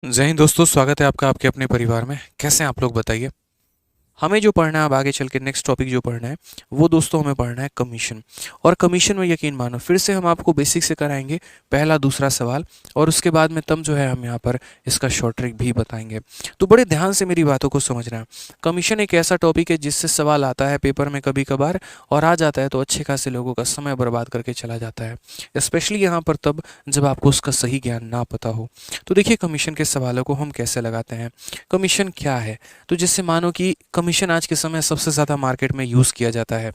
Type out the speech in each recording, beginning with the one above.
जय हिंद दोस्तों, स्वागत है आपका आपके अपने परिवार में। कैसे हैं आप लोग, बताइए। हमें जो पढ़ना है अब आगे चल के नेक्स्ट टॉपिक जो पढ़ना है वो दोस्तों हमें पढ़ना है कमीशन। और कमीशन में यकीन मानो फिर से हम आपको बेसिक से कराएंगे, पहला दूसरा सवाल, और उसके बाद में तब जो है हम यहाँ पर इसका शॉर्ट ट्रिक भी बताएंगे। तो बड़े ध्यान से मेरी बातों को समझना है। कमीशन एक ऐसा टॉपिक है जिससे सवाल आता है पेपर में कभी कभार, और आ जाता है तो अच्छे खासे लोगों का समय बर्बाद करके चला जाता है, स्पेशली यहाँ पर तब जब आपको उसका सही ज्ञान ना पता हो। तो देखिए कमीशन के सवालों को हम कैसे लगाते हैं, कमीशन क्या है। तो जैसे मानो कि कमीशन आज के समय सबसे ज़्यादा मार्केट में यूज़ किया जाता है,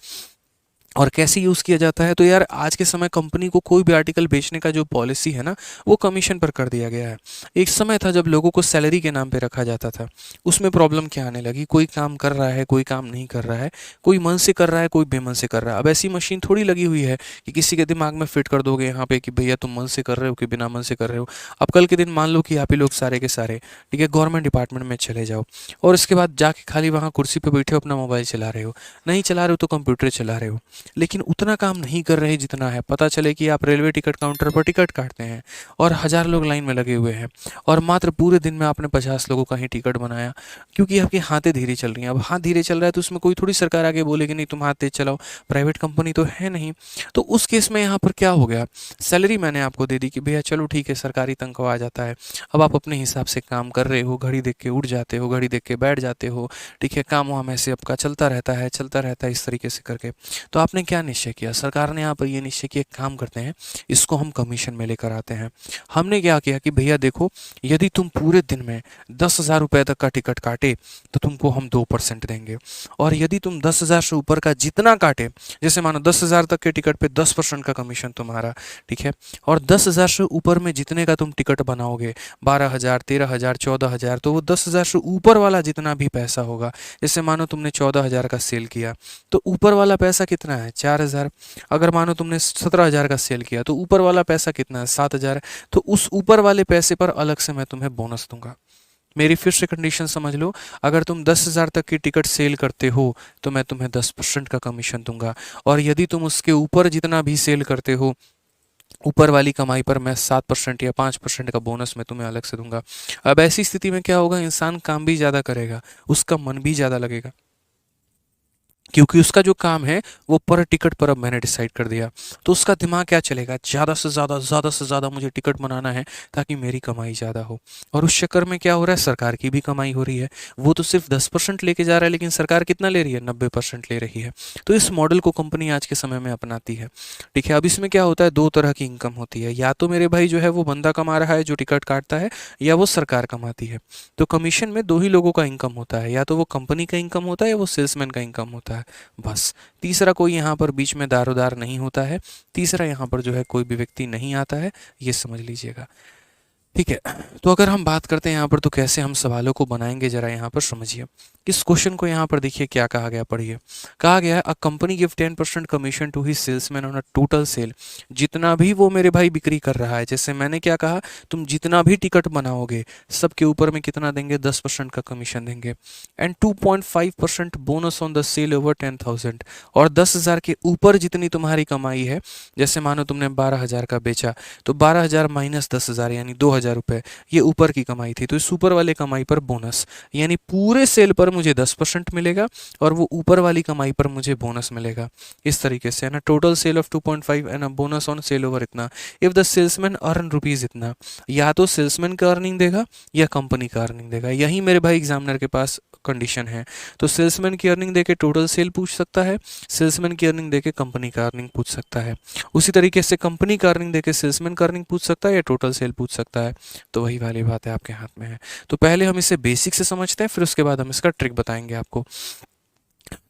और कैसे यूज़ किया जाता है तो यार आज के समय कंपनी को कोई भी आर्टिकल बेचने का जो पॉलिसी है ना वो कमीशन पर कर दिया गया है। एक समय था जब लोगों को सैलरी के नाम पे रखा जाता था, उसमें प्रॉब्लम क्या आने लगी, कोई काम कर रहा है कोई काम नहीं कर रहा है, कोई मन से कर रहा है कोई बेमन से कर रहा है। अब ऐसी मशीन थोड़ी लगी हुई है कि किसी के दिमाग में फिट कर दोगे यहाँ पे कि भैया तुम मन से कर रहे हो कि बिना मन से कर रहे हो। अब कल के दिन मान लो कि आप ही लोग सारे के सारे ठीक है गवर्नमेंट डिपार्टमेंट में चले जाओ, और उसके बाद जाके खाली वहाँ कुर्सी पर बैठे हो अपना मोबाइल चला रहे हो, नहीं चला रहे हो तो कंप्यूटर चला रहे हो, लेकिन उतना काम नहीं कर रहे जितना है। पता चले कि आप रेलवे टिकट काउंटर पर टिकट काटते हैं और हजार लोग लाइन में लगे हुए हैं, और मात्र पूरे दिन में आपने 50 लोगों का ही टिकट बनाया, क्योंकि आपकी हाथें धीरे चल रही हैं। अब हाथ धीरे चल रहा है तो उसमें कोई थोड़ी सरकार आगे बोलेगी नहीं तुम हाथ तेज चलाओ, प्राइवेट कंपनी तो है नहीं। तो उस केस में यहाँ पर क्या हो गया, सैलरी मैंने आपको दे दी कि भैया चलो ठीक है सरकारी तनख्वाह आ जाता है। अब आप अपने हिसाब से काम कर रहे हो, घड़ी देख के उठ जाते हो, घड़ी देख के बैठ जाते हो, ठीक है काम वाम ऐसे आपका चलता रहता है इस तरीके से करके। तो आपने क्या निश्चय किया, सरकार ने यहाँ पर ये निश्चय किया एक काम करते हैं, इसको हम कमीशन में लेकर आते हैं। हमने क्या किया कि भैया देखो, यदि तुम पूरे दिन में 10,000 रुपये तक का टिकट काटे तो तुमको हम 2% देंगे, और यदि तुम 10,000 से ऊपर का जितना काटे, जैसे मानो 10,000 तक के टिकट पे 10% का कमीशन तुम्हारा, ठीक है, और 10,000 से ऊपर में जितने का तुम टिकट बनाओगे, 12,000 13,000 14,000, तो वो 10,000 से ऊपर वाला जितना भी पैसा होगा, जैसे मानो तुमने 14,000 का सेल किया तो ऊपर वाला पैसा कितना है 4,000। अगर मानो तुमने 17,000 का सेल किया तो ऊपर वाला पैसा कितना है 7,000। तो उस ऊपर वाले पैसे पर अलग से मैं तुम्हें बोनस दूंगा। मेरी फिर से कंडीशन समझ लो, अगर तुम 10,000 तक की टिकट सेल करते हो तो मैं तुम्हें 10% का कमीशन दूंगा, और यदि तुम उसके ऊपर जितना भी सेल करते हो ऊपर वाली कमाई पर मैं 7% या 5% का बोनस मैं तुम्हें अलग से दूंगा। अब ऐसी स्थिति में क्या होगा, इंसान काम भी ज़्यादा करेगा, उसका मन भी ज़्यादा लगेगा, क्योंकि उसका जो काम है वो पर टिकट पर अब मैंने डिसाइड कर दिया। तो उसका दिमाग क्या चलेगा, ज़्यादा से ज़्यादा मुझे टिकट बनाना है ताकि मेरी कमाई ज़्यादा हो। और उस चक्कर में क्या हो रहा है, सरकार की भी कमाई हो रही है। वो तो सिर्फ 10% लेके जा रहा है, लेकिन सरकार कितना ले रही है, 90% ले रही है। तो इस मॉडल को कंपनी आज के समय में अपनाती है, ठीक है। अब इसमें क्या होता है, दो तरह की इनकम होती है, या तो मेरे भाई जो है वो बंदा कमा रहा है जो टिकट काटता है, या वो सरकार कमाती है। तो कमीशन में दो ही लोगों का इनकम होता है, या तो वो कंपनी का इनकम होता है या वो सेल्समैन का इनकम होता है, बस। तीसरा कोई यहाँ पर बीच में दारोदार नहीं होता है, तीसरा यहाँ पर जो है कोई भी व्यक्ति नहीं आता है, ये समझ लीजिएगा, ठीक है। तो अगर हम बात करते हैं यहाँ पर तो कैसे हम सवालों को बनाएंगे, जरा यहाँ पर समझिए। इस क्वेश्चन को यहाँ पर देखिए क्या कहा गया, पढ़िए। कहा गया है a company give 10% commission to he salesman on a total sale. जितना भी वो मेरे भाई बिक्री कर रहा है, जैसे मैंने क्या कहा, तुम जितना भी टिकट बनाओगे सबके ऊपर में कितना देंगे, 10% का कमीशन देंगे। And 2.5% bonus on the sale over 10,000। और 10,000 के ऊपर जितनी तुम्हारी कमाई है, जैसे मानो तुमने 12,000 का बेचा, तो 12,000 माइनस 10,000 यानी 2,000 रुपये, ये ऊपर की कमाई थी। तो इस ऊपर वाले कमाई पर बोनस, यानी पूरे सेल पर मुझे 10% मिलेगा और वो ऊपर वाली कमाई पर मुझे बोनस मिलेगा। इस तरीके से है ना, total sale of 2.5 and bonus on sale over इतना। If the salesman earn rupees इतना, या तो सेल्समैन का अर्निंग देगा या कंपनी का अर्निंग देगा। यही मेरे भाई एग्जामिनर के पास कंडीशन है। तो सेल्समैन की अर्निंग देके टोटल सेल पूछ सकता है, सेल्समैन की अर्निंग देके कंपनी का अर्निंग पूछ सकता है, उसी तरीके से कंपनी का अर्निंग देके सेल्समैन का अर्निंग पूछ सकता है या टोटल सेल पूछ सकता है। तो वही वाली बात है, आपके हाथ में है। तो पहले हम इसे बेसिक से समझते हैं, फिर उसके बाद हम इसका ट्रिक बताएंगे आपको।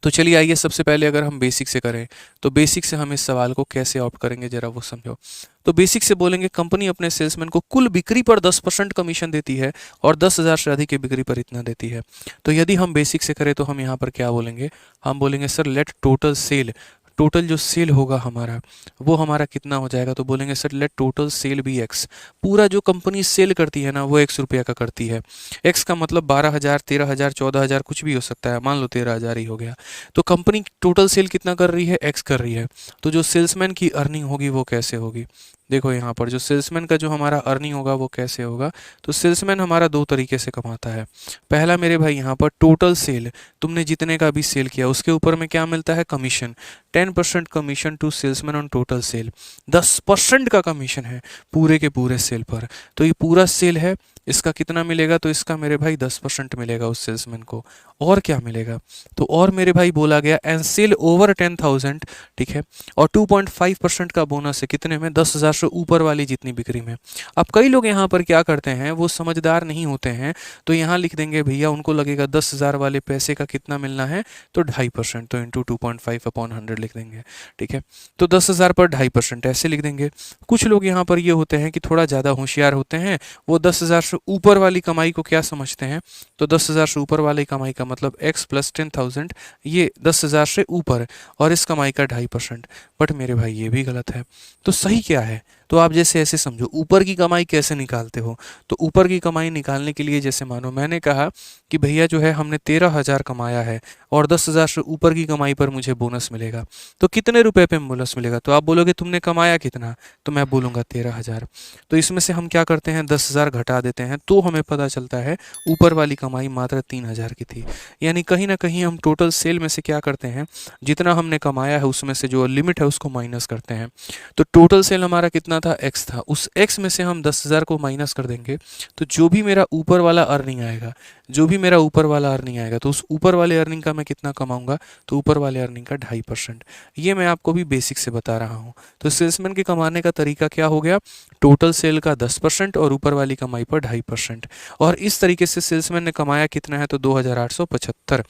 तो चलिए आइए, सबसे पहले अगर हम बेसिक से करें तो बेसिक से हम इस सवाल को कैसे ऑप्ट करेंगे, जरा वो समझो। तो बेसिक से बोलेंगे कंपनी अपने सेल्समैन को कुल बिक्री पर 10% कमीशन देती है और 10,000 से अधिक की बिक्री पर इतना देती है। तो यदि हम बेसिक से करें तो हम यहाँ पर क्या बोलेंगे, हम बोलेंगे sir let total sale, total जो सेल होगा हमारा वो हमारा कितना हो जाएगा। तो बोलेंगे sir let total sale be X. पूरा जो कंपनी सेल करती है ना वो X रुपया का करती है। एक्स का मतलब 12,000 13,000 14,000 कुछ भी हो सकता है, मान लो 13,000 ही हो गया। तो कंपनी टोटल सेल कितना कर रही है, एक्स कर रही है। तो जो सेल्समैन की अर्निंग होगी वो कैसे होगी, देखो यहाँ पर जो सेल्समैन का जो हमारा अर्निंग होगा वो कैसे होगा, तो सेल्समैन हमारा दो तरीके से कमाता है। पहला मेरे भाई यहाँ पर टोटल सेल, तुमने जितने का भी सेल किया उसके ऊपर में क्या मिलता है, commission. 10% commission to salesman on total sale, 10% का कमीशन है पूरे के पूरे सेल पर। तो ये पूरा सेल है, इसका कितना मिलेगा, तो इसका मेरे भाई 10% मिलेगा उस सेल्समैन को। और क्या मिलेगा, तो और मेरे भाई बोला गया एंड सेल ओवर 10,000, ठीक है, और 2.5% का बोनस है कितने में, 10,000 से ऊपर वाली जितनी बिक्री में। अब कई लोग यहाँ पर क्या करते हैं, वो समझदार नहीं होते हैं, तो यहाँ लिख देंगे भैया, उनको लगेगा 10,000 वाले पैसे का कितना मिलना है, तो 2.5%, तो इंटू 2.5/100 लिख देंगे, ठीक है। तो 10,000 पर 2.5% ऐसे लिख देंगे। कुछ लोग यहाँ पर ये होते हैं कि थोड़ा ज़्यादा होशियार होते हैं, वो 10,000 से ऊपर वाली कमाई को क्या समझते हैं, तो 10,000 से ऊपर वाली कमाई का मतलब x प्लस 10,000, ये 10,000 से ऊपर, और इस कमाई का 2.5%। बट मेरे भाई ये भी गलत है। तो सही क्या है, तो आप जैसे ऐसे समझो, ऊपर की कमाई कैसे निकालते हो, तो ऊपर की कमाई निकालने के लिए जैसे मानो मैंने कहा कि भैया जो है हमने 13,000 कमाया है और 10,000 से ऊपर की कमाई पर मुझे बोनस मिलेगा, तो कितने रुपए पे बोनस मिलेगा, तो आप बोलोगे तुमने कमाया कितना, तो मैं बोलूँगा 13,000। तो इसमें से हम क्या करते हैं, 10,000 घटा देते हैं, तो हमें पता चलता है ऊपर वाली कमाई मात्र 3,000 की थी। यानी कहीं ना कहीं हम टोटल सेल में से क्या करते हैं, जितना हमने कमाया है उसमें से जो लिमिट है उसको माइनस करते हैं। तो टोटल सेल हमारा कितना था, x था, उस x में से हम 10,000 को माइनस कर देंगे, तो जो भी मेरा ऊपर वाला अर्निंग आएगा, जो भी मेरा ऊपर वाला अर्निंग आएगा, तो उस ऊपर वाले अर्निंग का मैं कितना कमाऊंगा, तो ऊपर वाले अर्निंग का 2.5%। ये मैं आपको भी बेसिक से बता रहा हूँ। तो सेल्समैन के कमाने का तरीका क्या हो गया, टोटल सेल का 10% और ऊपर वाली कमाई पर 2.5%। और इस तरीके से सेल्समैन ने कमाया कितना है, तो 2,875।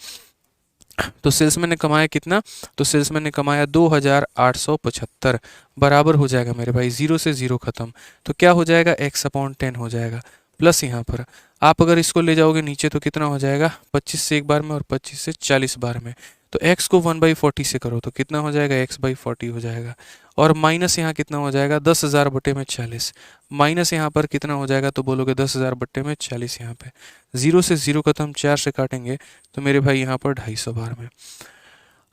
तो सेल्समैन ने कमाया कितना, तो सेल्समैन ने कमाया 2,875, बराबर हो जाएगा मेरे भाई, जीरो से जीरो खत्म, तो क्या हो जाएगा, x/10 हो जाएगा। प्लस यहाँ पर आप अगर इसको ले जाओगे नीचे तो कितना हो जाएगा, 25 से एक बार में और 25 से 40 बार में, तो x को 1/40 से करो तो कितना हो जाएगा, x/40 हो जाएगा। और माइनस यहाँ कितना हो जाएगा, 10,000 बटे में 40, माइनस यहाँ पर कितना हो जाएगा, तो बोलोगे 10,000 बटे में 40, यहाँ पे जीरो से जीरो खत्म, 4 से काटेंगे तो मेरे भाई यहाँ पर 250 बार में।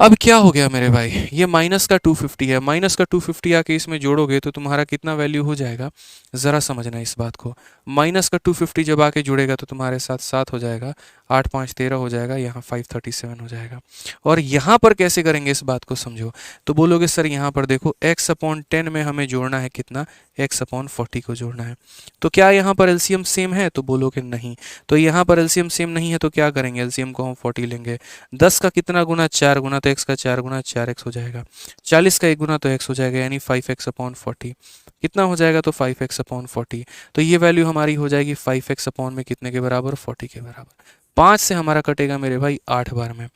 अब क्या हो गया मेरे भाई, ये माइनस का 250 है, माइनस का 250 आके इसमें जोड़ोगे तो तुम्हारा कितना वैल्यू हो जाएगा, ज़रा समझना इस बात को। माइनस का 250 जब आके जुड़ेगा तो तुम्हारे साथ 7 हो जाएगा, 8 5 13 हो जाएगा, यहाँ 537 हो जाएगा। और यहाँ पर कैसे करेंगे इस बात को समझो, तो बोलोगे सर यहाँ पर देखो x/10 में हमें जोड़ना है कितना, x/40 को जोड़ना है। तो क्या यहाँ पर एलसीएम सेम है, तो बोलोगे नहीं। तो यहाँ पर एलसीएम सेम नहीं है तो क्या करेंगे, एलसीएम को हम 40 लेंगे। 10 का कितना गुना, 4 गुना, तो x का 4 गुना 4x हो जाएगा। 40 का 1 गुना तो x हो जाएगा, यानी 5x/40 कितना हो जाएगा, तो 5x/40। तो ये वैल्यू हमारी हो जाएगी 5x/ में कितने के बराबर, 40 के बराबर। 5 से हमारा कटेगा मेरे भाई 8 बार में,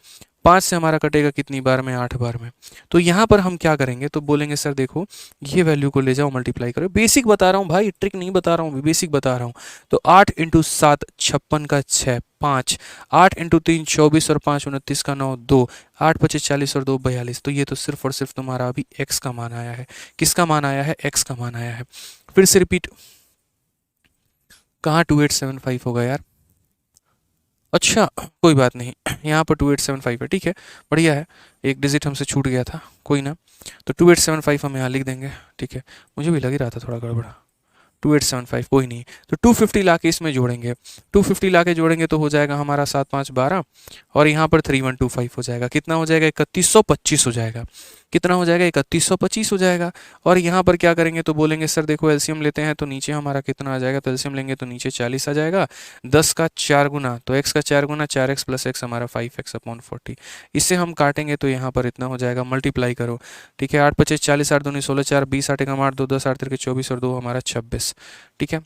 5 से हमारा कटेगा कितनी बार में, 8 बार में। तो यहाँ पर हम क्या करेंगे, तो बोलेंगे सर देखो ये वैल्यू को ले जाओ मल्टीप्लाई करो, बेसिक बता रहा हूँ भाई, ट्रिक नहीं बता रहा हूँ, बेसिक बता रहा हूँ। तो 8 × 7 56 का 6 5, 8 × 3 24 और 5 29 का 9 2, 8 5 40 और 2 42। तो ये तो सिर्फ और सिर्फ तुम्हारा अभी x का मान आया है, किसका मान आया है, x का मान आया है। फिर से रिपीट, कहाँ 2875 होगा यार, अच्छा कोई बात नहीं, यहाँ पर 2875 है, ठीक है, बढ़िया है, एक डिजिट हमसे छूट गया था, कोई ना। तो 2875 हम यहाँ लिख देंगे, ठीक है, मुझे भी लग ही रहा था थोड़ा गड़बड़ा, 2875 कोई नहीं। तो 250 ला के इसमें जोड़ेंगे, 250 ला के जोड़ेंगे तो हो जाएगा हमारा 7 5 12, और यहाँ पर 3125 हो जाएगा, कितना हो जाएगा, 3125 हो जाएगा, कितना हो जाएगा, 3125 हो जाएगा। और यहाँ पर क्या करेंगे, तो बोलेंगे सर देखो एलसीएम लेते हैं तो नीचे हमारा कितना आ जाएगा, तो एलसीएम लेंगे तो नीचे 40 आ जाएगा, 10 का 4 गुना तो x का 4 गुना 4x प्लस x हमारा 5x/40। इससे हम काटेंगे तो यहाँ पर इतना हो जाएगा, मल्टीप्लाई करो, ठीक है, 8 25 40, 8 दूनी 16, 4 20, 8 एकम 8 2 10, 8 तिरके 24 और 2 हमारा 26, ठीक है।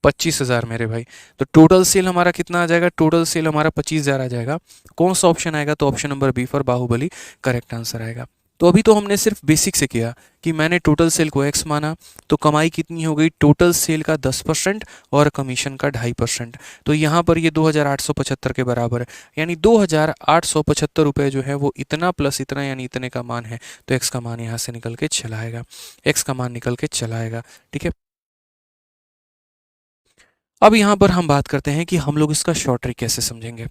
$25,000 मेरे भाई। तो टोटल सेल हमारा कितना आ जाएगा, टोटल सेल हमारा 25,000 आ जाएगा। कौन सा ऑप्शन आएगा, तो option number B for Baahubali correct answer आएगा। तो अभी तो हमने सिर्फ बेसिक से किया कि मैंने टोटल सेल को x माना, तो कमाई कितनी हो गई, टोटल सेल का 10% और कमीशन का 2.5%। तो यहाँ पर ये 2,875 के बराबर है, यानी 2,875 रुपये जो है वो इतना प्लस इतना यानी इतने का मान है। तो x का मान यहाँ से निकल के चला आएगा, x का मान निकल के चला आएगा, ठीक है। अब यहाँ पर हम बात करते हैं कि हम लोग इसका शॉर्ट ट्रिक कैसे समझेंगे।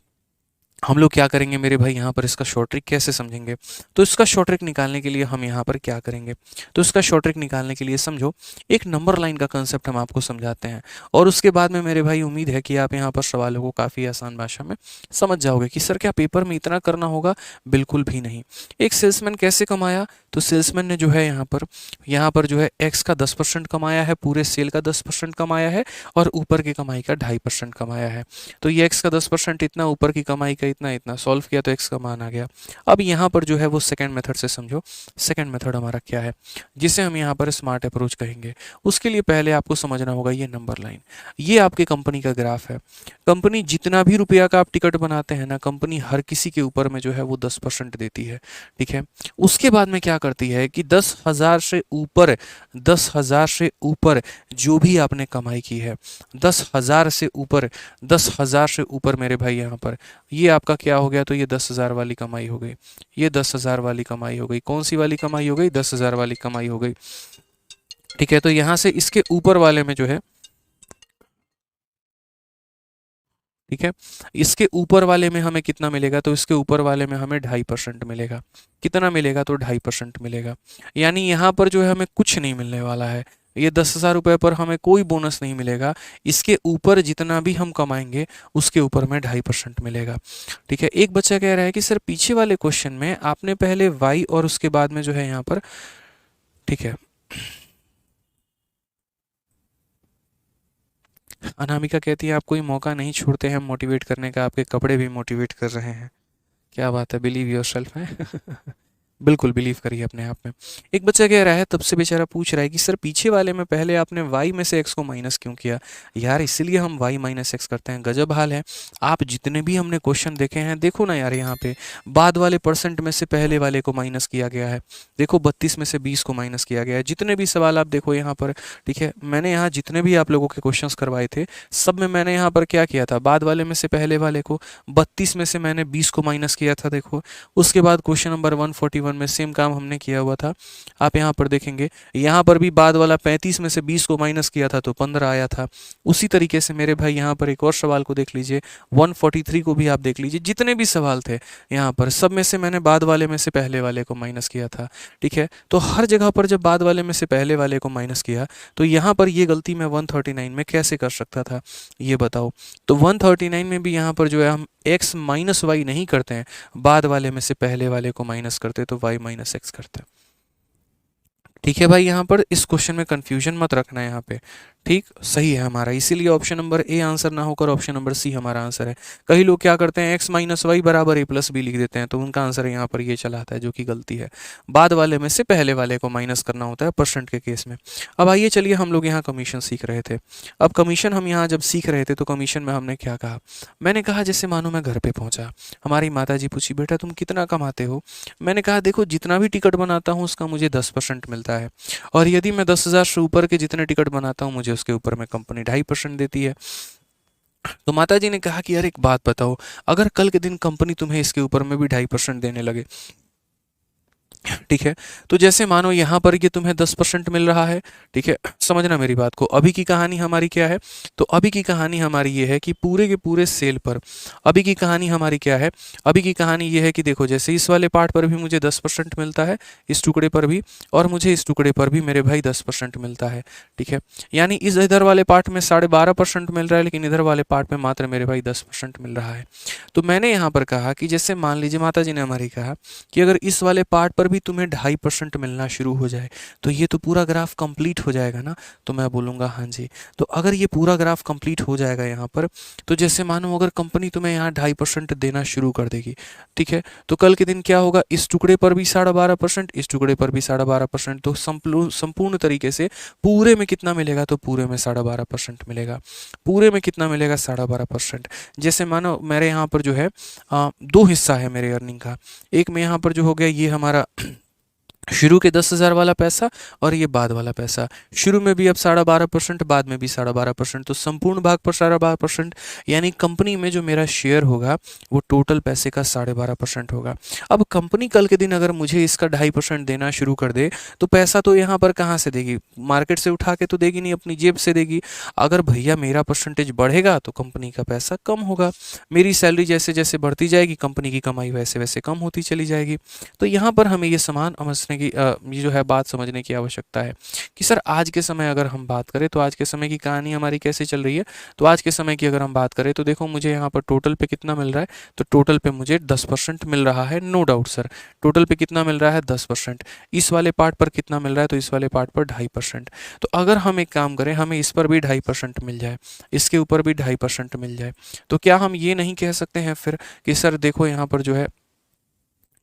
हम लोग क्या करेंगे मेरे भाई, यहाँ पर इसका शॉर्ट ट्रिक कैसे समझेंगे। तो इसका शॉर्ट ट्रिक निकालने के लिए हम यहाँ पर क्या करेंगे, तो इसका शॉर्ट ट्रिक निकालने के लिए समझो एक नंबर लाइन का कंसेप्ट हम आपको समझाते हैं, और उसके बाद में मेरे भाई उम्मीद है कि आप यहाँ पर सवालों को काफ़ी आसान भाषा में समझ जाओगे कि सर क्या पेपर में इतना करना होगा, बिल्कुल भी नहीं। एक सेल्समैन कैसे कमाया, तो सेल्समैन ने जो है यहाँ पर जो है एक्स का 10% कमाया है, पूरे सेल का 10% कमाया है, और ऊपर की कमाई का 2.5% कमाया है। तो ये एक्स का 10% इतना, ऊपर की कमाई का इतना इतना, सॉल्व किया तो एक्स का मान आ गया। अब यहाँ पर जो है वो सेकंड मेथड से समझो, सेकंड मेथड हमारा क्या है, जिसे हम यहाँ पर स्मार्ट अप्रोच कहेंगे। उसके लिए पहले आपको समझना होगा ये नंबर लाइन, ये आपके कंपनी का ग्राफ है। कंपनी जितना भी रुपया का आप टिकट बनाते हैं ना, कंपनी हर किसी के ऊपर में जो है वो 10% देती है, ठीक है। उसके बाद में क्या करती है कि 10,000 से ऊपर, 10,000 से ऊपर जो भी आपने कमाई की है, 10,000 से ऊपर, 10,000 से ऊपर मेरे भाई यहाँ पर ये आपका क्या हो गया, तो ये 10,000 वाली कमाई हो गई, ये 10,000 वाली कमाई हो गई। कौन सी वाली कमाई हो गई, 10,000 वाली कमाई हो गई, ठीक है। तो यहाँ से इसके ऊपर वाले में जो है, ठीक है, इसके ऊपर वाले में हमें कितना मिलेगा, तो इसके ऊपर वाले में हमें 2.5% मिलेगा। कितना मिलेगा, तो 2.5% मिलेगा। यानी यहाँ पर जो है हमें कुछ नहीं मिलने वाला है, ये 10,000 रुपये पर हमें कोई बोनस नहीं मिलेगा। इसके ऊपर जितना भी हम कमाएंगे उसके ऊपर में 2.5% मिलेगा, ठीक है। एक बच्चा कह रहा है कि सर पीछे वाले क्वेश्चन में आपने पहले वाई और उसके बाद में जो है यहाँ पर, ठीक है, अनामिका कहती है आप कोई मौका नहीं छोड़ते हैं मोटिवेट करने का, आपके कपड़े भी मोटिवेट कर रहे हैं। क्या बात है, बिलीव योर सेल्फ है। बिल्कुल बिलीव करिए अपने आप में। एक बच्चा कह रहा है, तब से बेचारा पूछ रहा है कि सर पीछे वाले में पहले आपने y में से x को माइनस क्यों किया। यार इसीलिए हम y माइनस एक्स करते हैं। गजब हाल है। आप जितने भी हमने क्वेश्चन देखे हैं, देखो ना यार, यहाँ पे बाद वाले परसेंट में से पहले वाले को माइनस किया गया है। देखो 32 में से 20 को माइनस किया गया है। जितने भी सवाल आप देखो यहाँ पर, ठीक है, मैंने यहाँ जितने भी आप लोगों के क्वेश्चन करवाए थे, सब में मैंने यहाँ पर क्या किया था, बाद वाले में से पहले वाले को 32 में से मैंने 20 को माइनस किया था, देखो। उसके बाद क्वेश्चन नंबर 141 में सेम काम हमने किया हुआ था। आप यहाँ पर देखेंगे, यहाँ पर भी बाद वाला 35 में से 20 को माइनस किया था तो 15 आया था। उसी तरीके से मेरे भाई यहाँ पर एक और सवाल को देख लीजिए, 143 को भी आप देख लीजिए। जितने भी सवाल थे यहाँ पर, सब में से मैंने बाद वाले में से पहले वाले को माइनस किया था, ठीक है। तो हर जगह पर जब बाद वाले में से पहले वाले को माइनस किया, तो यहाँ पर ये गलती मैं 139 में कैसे कर सकता था, ये बताओ। तो 139 में भी यहाँ पर जो है हम x माइनस वाई नहीं करते हैं, बाद वाले में से पहले वाले को माइनस करते तो y माइनस एक्स करते। ठीक है भाई, यहाँ पर इस क्वेश्चन में कंफ्यूजन मत रखना है यहाँ पे, ठीक, सही है हमारा। इसीलिए ऑप्शन नंबर ए आंसर ना होकर ऑप्शन नंबर सी हमारा आंसर है। कई लोग क्या करते हैं, x माइनस वाई बराबर ए प्लस बी लिख देते हैं, तो उनका आंसर यहाँ पर ये चला आता है, जो कि गलती है। बाद वाले में से पहले वाले को माइनस करना होता है परसेंट के केस में। अब आइए चलिए, हम लोग यहाँ कमीशन सीख रहे थे। अब कमीशन हम यहाँ जब सीख रहे थे, तो कमीशन में हमने क्या कहा, मैंने कहा जैसे मानो मैं घर पर पहुँचा, हमारी माता जी पूछी बेटा तुम कितना कमाते हो। मैंने कहा देखो जितना भी टिकट बनाता हूँ उसका मुझे 10% मिलता है, और यदि मैं 10,000 से ऊपर के जितने टिकट बनाता हूँ मुझे उसके ऊपर में कंपनी 2.5% देती है। तो माता जी ने कहा कि यार एक बात बताओ, अगर कल के दिन कंपनी तुम्हें इसके ऊपर में भी 2.5% देने लगे, ठीक है, तो जैसे मानो यहाँ पर ये तुम्हें 10% मिल रहा है, ठीक है, समझना मेरी बात को। अभी की कहानी हमारी क्या है, तो अभी की कहानी हमारी ये है कि पूरे के पूरे सेल पर अभी की कहानी हमारी क्या है, अभी की कहानी ये है कि देखो जैसे इस वाले पार्ट पर भी मुझे 10% मिलता है, इस टुकड़े पर भी, और मुझे इस टुकड़े पर भी मेरे भाई 10% मिलता है, ठीक है। यानी इस इधर वाले पार्ट में 12.5% मिल रहा है, लेकिन इधर वाले पार्ट में मात्र मेरे भाई 10% मिल रहा है। तो मैंने यहाँ पर कहा कि जैसे मान लीजिए माता जी ने हमारी कहा कि अगर इस वाले पार्ट पर भी तुम्हें 2.5% मिलना शुरू हो जाए, तो ये तो पूरा ग्राफ कंप्लीट हो जाएगा ना। तो मैं बोलूँगा हाँ जी। तो अगर ये पूरा ग्राफ कंप्लीट हो जाएगा यहाँ पर, तो जैसे मानो अगर कंपनी तुम्हें यहाँ 2.5% देना शुरू कर देगी, ठीक है, तो कल के दिन क्या होगा, इस टुकड़े पर भी 12.5%, इस टुकड़े पर भी 12.5%। तो संपूर्ण तरीके से पूरे में कितना मिलेगा, तो पूरे में 12.5% मिलेगा। पूरे में कितना मिलेगा, 12.5%। जैसे मानो मेरे यहाँ पर जो है दो हिस्सा है मेरे अर्निंग का। एक में यहाँ पर जो हो गया ये हमारा शुरू के 10,000 वाला पैसा और ये बाद वाला पैसा, शुरू में भी अब 12.5%, बाद में भी 12.5%, तो संपूर्ण भाग पर 12.5%, यानी कंपनी में जो मेरा शेयर होगा वो टोटल पैसे का 12.5% होगा। अब कंपनी कल के दिन अगर मुझे इसका 2.5% देना शुरू कर दे तो पैसा तो यहाँ पर कहाँ से देगी, मार्केट से उठा के तो देगी नहीं, अपनी जेब से देगी। अगर भैया मेरा परसेंटेज बढ़ेगा तो कंपनी का पैसा कम होगा, मेरी सैलरी जैसे जैसे बढ़ती जाएगी कंपनी की कमाई वैसे वैसे कम होती चली जाएगी। तो यहाँ पर हमें ये समान समझने की ये जो है बात समझने की आवश्यकता है कि सर आज के समय अगर हम बात करें तो आज के समय की कहानी हमारी कैसे चल रही है। तो आज के समय की अगर हम बात करें तो देखो मुझे यहाँ पर टोटल पे कितना मिल रहा है, तो टोटल पे मुझे 10% मिल रहा है, नो डाउट सर। टोटल पे कितना मिल रहा है, 10%। इस वाले पार्ट पर कितना मिल रहा है, तो इस वाले पार्ट पर 2.5%। तो अगर हम एक काम करें, हमें इस पर भी 2.5% मिल जाए, इसके ऊपर भी 2.5% मिल जाए, तो क्या हम ये नहीं कह सकते हैं फिर कि सर देखो यहाँ पर जो है,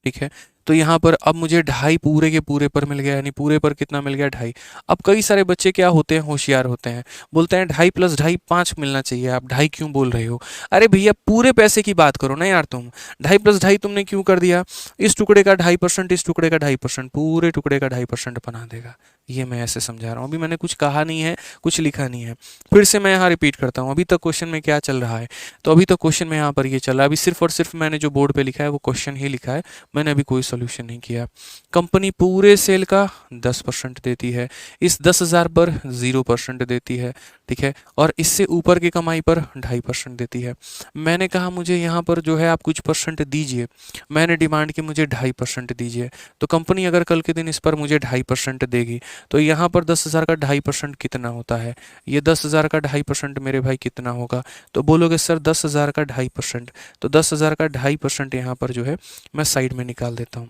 ठीक है, तो यहाँ पर अब मुझे 2.5 पूरे के पूरे पर मिल गया, यानी पूरे पर कितना मिल गया, 2.5। अब कई सारे बच्चे क्या होते हैं, होशियार होते हैं, बोलते हैं 2.5 + 2.5 5 मिलना चाहिए, आप 2.5 क्यों बोल रहे हो। अरे भैया पूरे पैसे की बात करो ना यार, तुम 2.5 + 2.5 तुमने क्यों कर दिया, इस टुकड़े का 2.5%, इस टुकड़े का 2.5%, पूरे टुकड़े का 2.5% बना देगा। ये मैं ऐसे समझा रहा हूँ, अभी मैंने कुछ कहा नहीं है, कुछ लिखा नहीं है, फिर से मैं यहाँ रिपीट करता हूँ। अभी तक क्वेश्चन में क्या चल रहा है, तो अभी तक क्वेश्चन में यहाँ पर ये चल रहा है, अभी सिर्फ और सिर्फ मैंने जो बोर्ड पे लिखा है वो क्वेश्चन ही लिखा है, मैंने अभी कोई सोल्यूशन नहीं किया। कंपनी पूरे सेल का 10% देती है, इस 10,000 पर 0% देती है, ठीक है, और इससे ऊपर की कमाई पर 2.5% देती है। मैंने कहा मुझे यहाँ पर जो है आप कुछ परसेंट दीजिए, मैंने डिमांड की मुझे 2.5% दीजिए, तो कंपनी अगर कल के दिन इस पर मुझे 2.5% देगी तो यहाँ पर 10,000 का 2.5% कितना होता है, ये 10,000 का 2.5% मेरे भाई कितना होगा, तो बोलोगे सर 10,000 का 2.5%, तो 10,000 का 2.5% यहाँ पर जो है मैं साइड में निकाल देता हूँ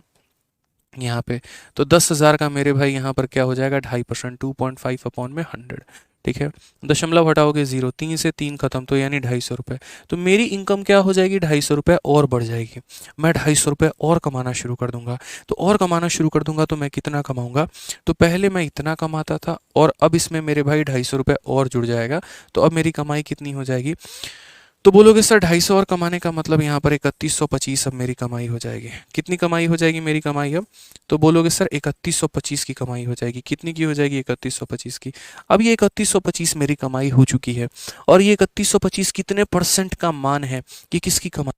यहाँ पे। तो 10,000 का मेरे भाई यहाँ पर क्या हो जाएगा, 2.5%, 2.5/100, ठीक है। दशमलव हटाओगे 0, 3 से 3 खत्म, तो यानी 250 रुपये। तो मेरी इनकम क्या हो जाएगी, 250 रुपये और बढ़ जाएगी, मैं 250 रुपये और कमाना शुरू कर दूंगा। तो और कमाना शुरू कर दूंगा तो मैं कितना कमाऊंगा, तो पहले मैं इतना कमाता था और अब इसमें मेरे भाई 250 रुपये और जुड़ जाएगा, तो अब मेरी कमाई कितनी हो जाएगी, तो बोलोगे सर 250 और कमाने का मतलब यहाँ पर 3125 अब मेरी कमाई हो जाएगी। कितनी कमाई हो जाएगी मेरी कमाई अब, तो बोलोगे सर 3125 की कमाई हो जाएगी। कितनी की हो जाएगी, 3125 की। अब ये 3125 मेरी कमाई हो चुकी है, और ये 3125 कितने परसेंट का मान है कि किसकी कमाई,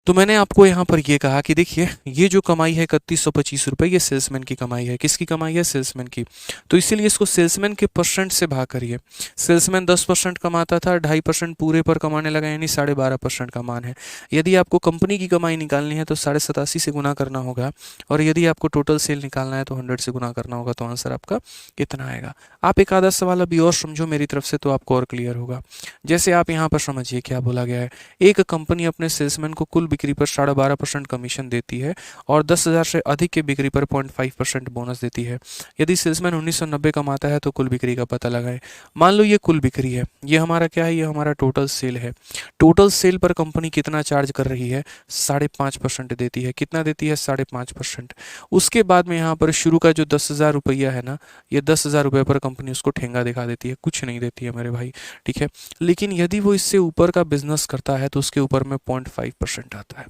तो मैंने आपको यहाँ पर ये कहा कि देखिए ये जो कमाई है 3125 रुपये, ये सेल्समैन की कमाई है। किसकी कमाई है, सेल्समैन की। तो इसीलिए इसको सेल्समैन के परसेंट से भाग करिए। सेल्समैन 10% कमाता था, 2.5% पूरे पर कमाने लगा, यानी 12.5% का मान है। यदि आपको कंपनी की कमाई निकालनी है तो 87.5 से गुना करना होगा, और यदि आपको टोटल सेल निकालना है तो 100 से गुना करना होगा, तो आंसर आपका कितना आएगा। आप एक आधा सवाल अभी और समझो मेरी तरफ से, तो आपको और क्लियर होगा। जैसे आप यहाँ पर समझिए क्या बोला गया है, एक कंपनी अपने सेल्समैन को कुल बिक्री पर 12.5% कमीशन देती है और 10,000 से अधिक की बिक्री पर 0.5% बोनस देती है। यदि सेल्समैन 1990 कमाता है तो कुल बिक्री का पता लगाएं। मान लो ये कुल बिक्री है, ये हमारा क्या है, ये हमारा टोटल सेल है। टोटल सेल पर कंपनी कितना चार्ज कर रही है, 5.5% देती है। कितना देती है, 5.5%। उसके बाद में यहाँ पर शुरू का जो 10,000 रुपया है ना, ये 10,000 रुपये पर कंपनी उसको ठेंगा दिखा देती है, कुछ नहीं देती है मेरे भाई, ठीक है। लेकिन यदि वो इससे ऊपर का बिजनेस करता है तो उसके ऊपर में 0.5% आता है।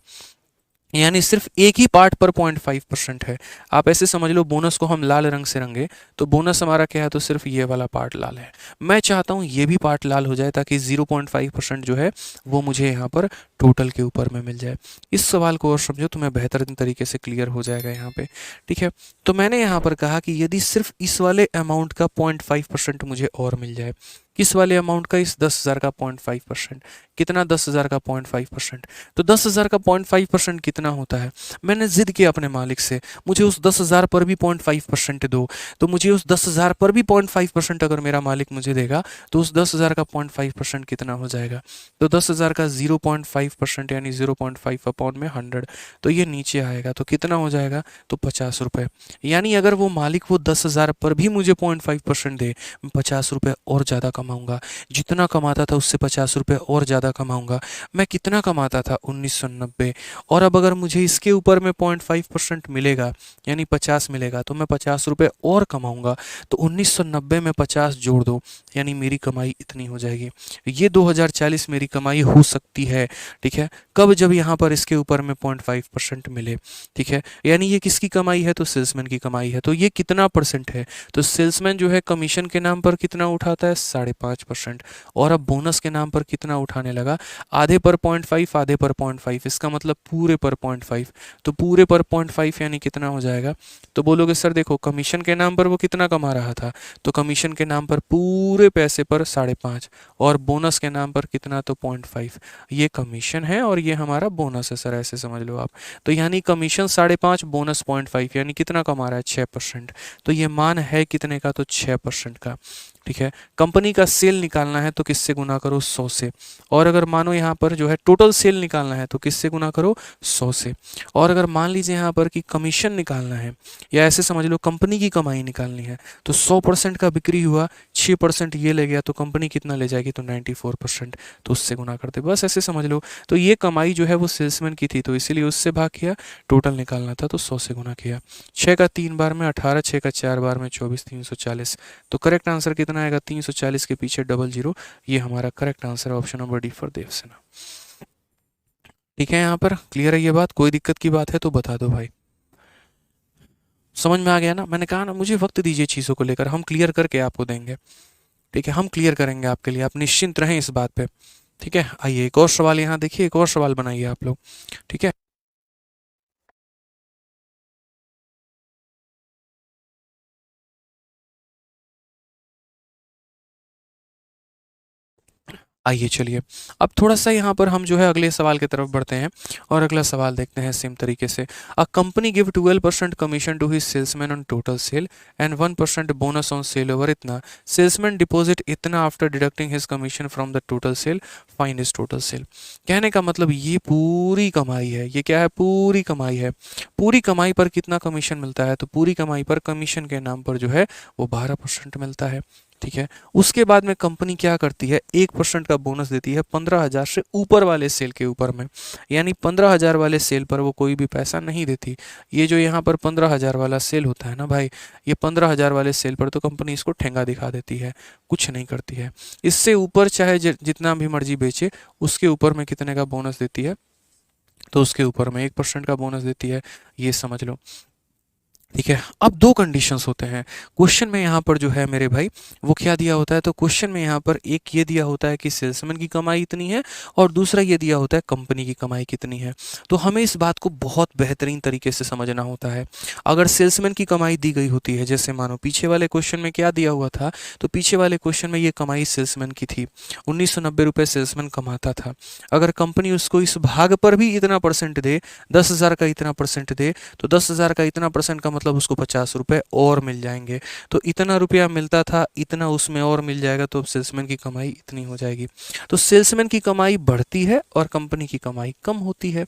यानी सिर्फ एक ही पार्ट पर 0.5% है। आप ऐसे समझ लो, बोनस को हम लाल रंग से रंगे तो बोनस हमारा क्या है, तो सिर्फ ये वाला पार्ट लाल है। मैं चाहता हूँ ये भी पार्ट लाल हो जाए ताकि 0.5% जो है वो मुझे यहाँ पर टोटल के ऊपर में मिल जाए। इस सवाल को और समझो तो मैं बेहतर तरीके से क्लियर हो जाएगा यहाँ पे। ठीक है, तो मैंने यहाँ पर कहा कि यदि सिर्फ इस वाले अमाउंट का 0.5% मुझे और मिल जाए, किस वाले अमाउंट का, इस 10,000 का 0.5%, कितना 10,000 का 0.5%, तो 10,000 का 0.5% कितना होता है। मैंने जिद किया अपने मालिक से, मुझे उस 10,000 पर भी 0.5% दो। तो मुझे उस 10,000 पर भी 0.5% अगर मेरा मालिक मुझे देगा तो उस 10,000 का 0.5% कितना हो जाएगा, तो 10,000 का 0.5% यानी 0.5 अपॉन में 100, तो ये नीचे आएगा तो कितना हो जाएगा, तो 50 रुपये। यानी अगर वो मालिक वो 10,000 पर भी मुझे 0.5% दे, मैं 50 रुपये और ज़्यादा कमाऊंगा। जितना कमाता था उससे 50 रुपये और ज़्यादा कमाऊंगा। मैं कितना कमाता था, 1990, और अब अगर मुझे इसके ऊपर में 0.5% मिलेगा यानी 50 मिलेगा तो मैं 50 रुपये और कमाऊंगा। तो 1990 में 50 जोड़ दो यानी मेरी कमाई इतनी हो जाएगी। ये 2040 मेरी कमाई हो सकती है। ठीक है, कब, जब यहाँ पर इसके ऊपर में 0.5% मिले। ठीक है, यानी ये किसकी कमाई है, तो सेल्समैन की कमाई है। तो ये कितना परसेंट है, तो सेल्समैन जो है कमीशन के नाम पर कितना उठाता है, 5.5%, और अब बोनस के नाम पर कितना उठाने लगा, आधे पर 0.5, आधे पर 0.5, इसका मतलब पूरे पर 0.5। तो पूरे पर 0.5 यानी कितना हो जाएगा, तो बोलोगे सर देखो कमीशन के नाम पर वो कितना कमा रहा था, तो कमीशन के नाम पर पूरे पैसे पर 5.5 और बोनस के नाम पर कितना, तो 0.5। ये कमीशन है और ये हमारा बोनस है सर, ऐसे समझ लो आप। तो यानी कमीशन 5.5, बोनस 0.5, यानी कितना कमा रहा है, 6%। तो ये मान है कितने का, तो 6% का। ठीक है, कंपनी का सेल निकालना है तो किससे गुना करो, 100 से। और अगर मानो यहाँ पर जो है टोटल सेल निकालना है तो किससे गुना करो, 100 से। और अगर मान लीजिए यहाँ पर कि कमीशन निकालना है, या ऐसे समझ लो कंपनी की कमाई निकालनी है, तो 100% का बिक्री हुआ, 6% ये ले गया तो कंपनी कितना ले जाएगी, तो 94%, तो उससे गुना करते, बस ऐसे समझ लो। तो ये कमाई जो है वो सेल्समैन की थी तो इसीलिए उससे भाग किया, टोटल निकालना था तो 100 से गुना किया। 6 का 3 बार में 18, 6 का 4 बार में 24, 340। तो करेक्ट आंसर कितना आएगा, 340 के पीछे डबल जीरो, ये हमारा करेक्ट आंसर है, option number D for Devasena. ठीक है, यहाँ पर क्लियर है ये बात, कोई दिक्कत की बात है तो बता दो भाई। समझ में आ गया ना, मैंने कहा ना मुझे वक्त दीजिए चीज़ों को लेकर, हम क्लियर करके आपको देंगे। ठीक है, हम क्लियर करेंगे आपके लिए, आप निश्चिंत रहें इस बात पे। ठीक है, आइए एक और सवाल यहाँ देखिए, एक और सवाल बनाइए आप लोग। ठीक है, आइए चलिए, अब थोड़ा सा यहाँ पर हम जो है अगले सवाल की तरफ बढ़ते हैं और अगला सवाल देखते हैं सेम तरीके से। A company give 12% commission to his salesman on total sale and 1% bonus on sale over इतना, सेल्समैन डिपॉजिट इतना after deducting his commission from the total sale, find his total sale. कहने का मतलब ये पूरी कमाई है, ये क्या है, पूरी कमाई है। पूरी कमाई पर कितना कमीशन मिलता है, तो पूरी कमाई पर कमीशन के नाम पर जो है वो 12% मिलता है। ठीक है, उसके बाद में कंपनी क्या करती है, 1% का बोनस देती है 15,000 से ऊपर वाले सेल के ऊपर में, यानी 15,000 वाले सेल पर वो कोई भी पैसा नहीं देती। ये जो यहाँ पर 15,000 वाला सेल होता है ना भाई, ये 15,000 वाले सेल पर तो कंपनी इसको ठेंगा दिखा देती है, कुछ नहीं करती है। इससे ऊपर चाहे जितना भी मर्जी बेचे, उसके ऊपर में कितने का बोनस देती है, तो उसके ऊपर में 1% का बोनस देती है, ये समझ लो। ठीक है, अब दो कंडीशंस होते हैं क्वेश्चन में यहाँ पर जो है मेरे भाई, वो क्या दिया होता है, तो क्वेश्चन में यहाँ पर एक ये दिया होता है कि सेल्समैन की कमाई इतनी है और दूसरा ये दिया होता है कंपनी की कमाई कितनी है। तो हमें इस बात को बहुत बेहतरीन तरीके से समझना होता है। अगर सेल्समैन की कमाई दी गई होती है, जैसे मानो पीछे वाले क्वेश्चन में क्या दिया हुआ था, तो पीछे वाले क्वेश्चन में ये कमाई सेल्समैन की थी, 1990 रुपये सेल्समैन कमाता था। अगर कंपनी उसको इस भाग पर भी इतना परसेंट दे, 10,000 का इतना परसेंट दे, तो 10,000 का इतना परसेंट का मतलब उसको 50 रुपये और मिल जाएंगे। तो इतना रुपया मिलता था, इतना उसमें और मिल जाएगा, तो अब सेल्समैन की कमाई इतनी हो जाएगी। तो सेल्समैन की कमाई बढ़ती है और कंपनी की कमाई कम होती है।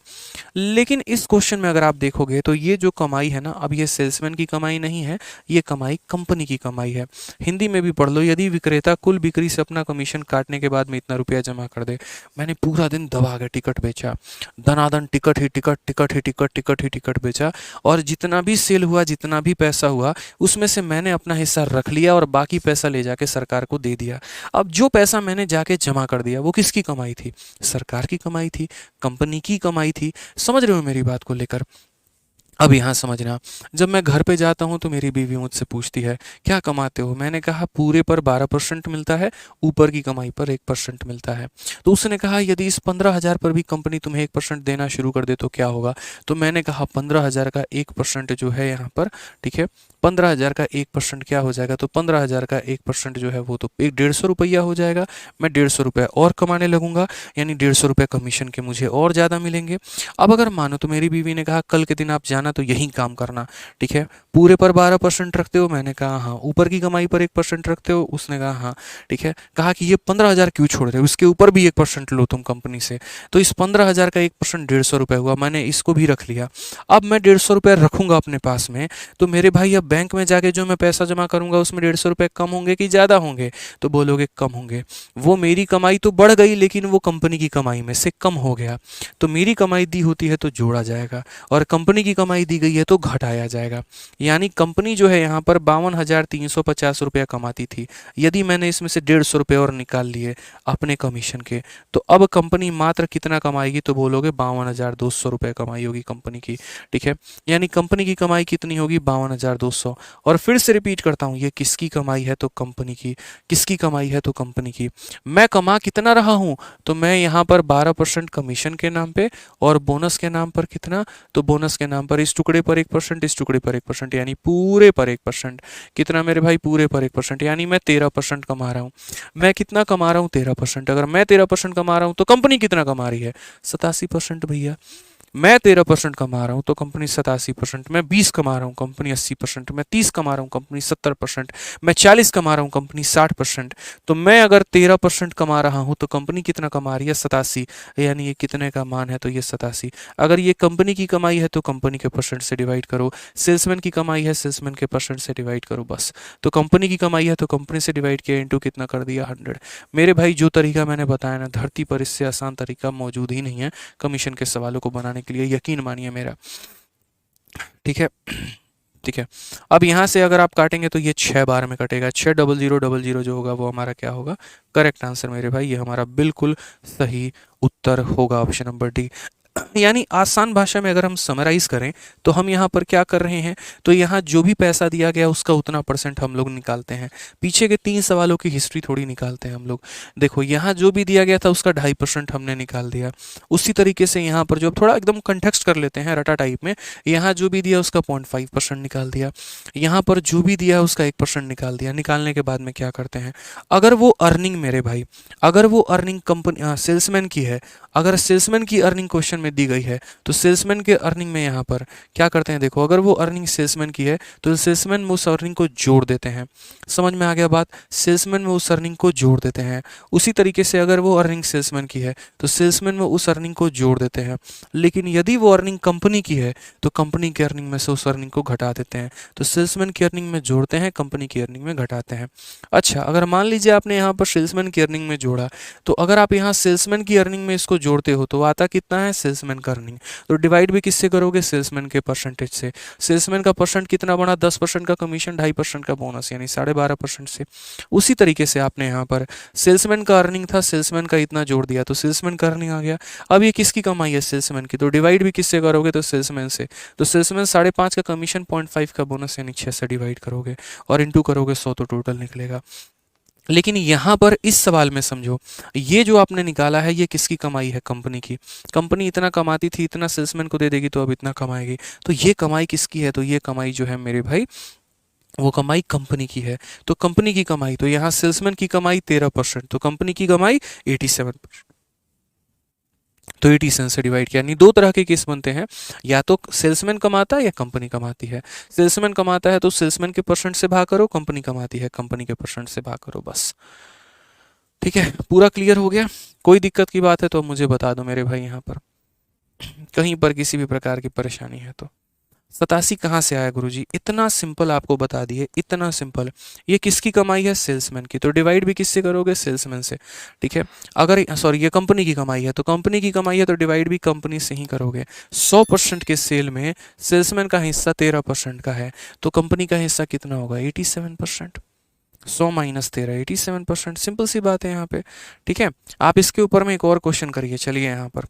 लेकिन इस क्वेश्चन में अगर आप देखोगे तो ये जो कमाई है ना, अब ये सेल्समैन की कमाई नहीं है, ये कमाई कंपनी की कमाई है। हिंदी में भी पढ़ लो, यदि विक्रेता कुल बिक्री से अपना कमीशन काटने के बाद में इतना रुपया जमा कर दे। मैंने पूरा दिन दबा के टिकट बेचा, धनाधन टिकट ही टिकट, टिकट ही टिकट, टिकट ही टिकट बेचा, और जितना भी सेल हुआ हुआ जितना भी पैसा हुआ उसमें से मैंने अपना हिस्सा रख लिया और बाकी पैसा ले जाके सरकार को दे दिया। अब जो पैसा मैंने जाके जमा कर दिया वो किसकी कमाई थी? सरकार की कमाई थी, कंपनी की कमाई थी। समझ रहे हो मेरी बात को लेकर? अब यहाँ समझना, जब मैं घर पे जाता हूँ तो मेरी बीवी मुझसे पूछती है क्या कमाते हो? मैंने कहा पूरे पर 12% मिलता है, ऊपर की कमाई पर 1% मिलता है। तो उसने कहा यदि इस 15,000 पर भी कंपनी तुम्हें 1% देना शुरू कर दे तो क्या होगा? तो मैंने कहा 15,000 का 1% जो है यहाँ पर, ठीक है, 15,000 का 1% क्या हो जाएगा? तो 15,000 का 1% जो है वो तो 150 रुपया हो जाएगा। मैं 150 रुपये और कमाने लगूंगा, यानी 150 रुपये कमीशन के मुझे और ज़्यादा मिलेंगे। अब अगर मानो तो मेरी बीवी ने कहा कल के दिन आप जाना तो यही काम करना, ठीक है, पूरे पर 12% रखते हो? मैंने कहा हाँ। ऊपर की कमाई पर 1% रखते हो? उसने कहा हाँ, ठीक है। कहा कि ये 15,000 क्यों छोड़ रहे हो, उसके ऊपर भी 1% लो तुम कंपनी से। तो इस 15,000 का 1% 150 रुपये हुआ, मैंने इसको भी रख लिया। अब मैं 150 रुपये रखूंगा अपने पास में, तो मेरे भाई अब बैंक में जाके जो मैं पैसा जमा करूंगा उसमें 150 रुपये कम होंगे कि ज़्यादा होंगे? तो बोलोगे कम होंगे। वो मेरी कमाई तो बढ़ गई लेकिन वो कंपनी की कमाई में से कम हो गया। तो मेरी कमाई दी होती है तो जोड़ा जाएगा और कंपनी की कमाई दी गई है तो घटाया जाएगा। यानी कंपनी जो है यहाँ पर 52,350 रुपया कमाती थी। यदि मैंने इसमें से 150 रुपये और निकाल लिए अपने कमीशन के, तो अब कंपनी मात्र कितना कमाएगी? तो बोलोगे 52,200 रुपये कमाई होगी कंपनी की, ठीक है। यानी कंपनी की कमाई कितनी होगी? 52,200। और फिर से रिपीट करता हूँ, ये किसकी कमाई है? तो कंपनी की। किसकी कमाई है? तो कंपनी की। मैं कमा कितना रहा हूँ? तो मैं यहाँ पर 12% कमीशन के नाम पे और बोनस के नाम पर कितना? तो बोनस के नाम पर इस टुकड़े पर 1%, इस टुकड़े पर 1%, यानी पूरे पर 1%। कितना मेरे भाई? पूरे पर 1%, यानी मैं 13% कमा रहा हूँ। मैं कितना कमा रहा हूँ? 13%। अगर मैं 13% कमा रहा हूँ तो कंपनी कितना कमा रही है? 87% भैया। मैं 13% कमा रहा हूँ तो कंपनी 87%, मैं 20 कमा रहा हूँ कंपनी 80%, मैं 30 कमा रहा हूँ कंपनी 70%, मैं 40 कमा रहा हूँ कंपनी 60%। तो मैं अगर 13% कमा रहा हूँ तो कंपनी कितना कमा रही है? 87। यानी ये कितने का मान है? तो ये 87। अगर ये कंपनी की कमाई है तो कंपनी के परसेंट से डिवाइड करो, सेल्समैन की कमाई है सेल्समैन के परसेंट से डिवाइड करो, बस। तो कंपनी की कमाई है तो कंपनी से डिवाइड किया, इंटू कितना कर दिया? 100। मेरे भाई जो तरीका मैंने बताया ना, धरती पर इससे आसान तरीका मौजूद ही नहीं है कमीशन के सवालों को बनाने के लिए, यकीन मानिए मेरा, ठीक है। ठीक है। अब यहाँ से अगर आप काटेंगे तो ये 6 बार में कटेगा, 60000 जो होगा वो हमारा क्या होगा? करेक्ट आंसर मेरे भाई, ये हमारा बिल्कुल सही उत्तर होगा, ऑप्शन नंबर डी। यानी आसान भाषा में अगर हम समराइज करें तो हम यहाँ पर क्या कर रहे हैं? तो यहाँ जो भी पैसा दिया गया उसका उतना परसेंट हम लोग निकालते हैं। पीछे के 3 सवालों की हिस्ट्री थोड़ी निकालते हैं हम लोग। देखो यहाँ जो भी दिया गया था उसका 2.5% हमने निकाल दिया। उसी तरीके से यहाँ पर जो अब थोड़ा एकदम कंटेक्स्ट कर लेते हैं रटा टाइप में, यहाँ जो भी दिया उसका 0.5% निकाल दिया, यहाँ पर जो भी दिया उसका 1% निकाल दिया। निकालने के बाद में क्या करते हैं? अगर वो अर्निंग मेरे भाई, अगर वो अर्निंग कंपनी सेल्समैन की है, अगर सेल्समैन की अर्निंग क्वेश्चन में दी गई है तो सेल्समैन के अर्निंग में यहाँ पर क्या करते हैं? देखो अगर वो अर्निंग सेल्समैन की है तो सेल्समैन में उस अर्निंग को जोड़ देते हैं। समझ में आ गया बात? सेल्समैन में उस अर्निंग को जोड़ देते हैं। उसी तरीके से अगर वो अर्निंग सेल्समैन की है तो सेल्समैन में उस अर्निंग को जोड़ देते हैं। लेकिन यदि वो अर्निंग कंपनी की है तो कंपनी के अर्निंग में से उस अर्निंग को घटा देते हैं। तो सेल्समैन की अर्निंग में जोड़ते हैं, कंपनी की अर्निंग में घटाते हैं। अच्छा, अगर मान लीजिए आपने यहाँ पर सेल्समैन की अर्निंग में जोड़ा, तो अगर आप यहाँ सेल्समैन की अर्निंग में इसको जोड़ते हो तो आता कितना है? सेल्समैन का अर्निंग। तो डिवाइड भी किससे करोगे? सेल्समैन के परसेंटेज से। सेल्समैन का परसेंट कितना बना? 10% का कमीशन, 2.5% का बोनस, यानी 12.5% से। उसी तरीके से आपने यहाँ पर सेल्समैन का अर्निंग था, सेल्समैन का इतना जोड़ दिया तो सेल्समैन का अर्निंग आ गया। अब ये किसकी कमाई है? सेल्समैन की। तो डिवाइड भी किससे करोगे? तो सेल्समैन से। तो सेल्समैन 5.5 का कमीशन, 0.5 का बोनस, यानी 6 से डिवाइड करोगे और इंटू करोगे 100 तो टोटल निकलेगा। लेकिन यहाँ पर इस सवाल में समझो, ये जो आपने निकाला है ये किसकी कमाई है? कंपनी की। कंपनी इतना कमाती थी, इतना सेल्समैन को दे देगी तो अब इतना कमाएगी। तो ये कमाई किसकी है? तो ये कमाई जो है मेरे भाई वो कमाई कंपनी की है। तो कंपनी की कमाई, तो यहाँ सेल्समैन की कमाई 13%, तो कंपनी की कमाई 87%। तो 87 से डिवाइड किया, यानी दो तरह के केस बनते हैं, या तो सेल्समैन कमाता है या कंपनी कमाती है। सेल्समैन कमाता है तो सेल्समैन के परसेंट से भाग करो, कंपनी कमाती है कंपनी के परसेंट से भाग करो, बस। ठीक है, पूरा क्लियर हो गया? कोई दिक्कत की बात है तो मुझे बता दो मेरे भाई, यहाँ पर कहीं पर किसी भी प्रकार की परेशानी है तो। 87 कहाँ से आया गुरुजी? इतना सिंपल आपको बता दिए, इतना सिंपल। ये किसकी कमाई है? सेल्समैन की। तो डिवाइड भी किससे करोगे? सेल्समैन से। ठीक है, अगर सॉरी ये कंपनी की कमाई है, तो कंपनी की कमाई है तो डिवाइड भी कंपनी से ही करोगे। 100% के सेल में सेल्समैन का हिस्सा 13% का है, तो कंपनी का हिस्सा कितना होगा? 87%। 100 - 13 87%। सिंपल सी बात है यहाँ पे। ठीक है, आप इसके ऊपर में एक और क्वेश्चन करिए। चलिए यहाँ पर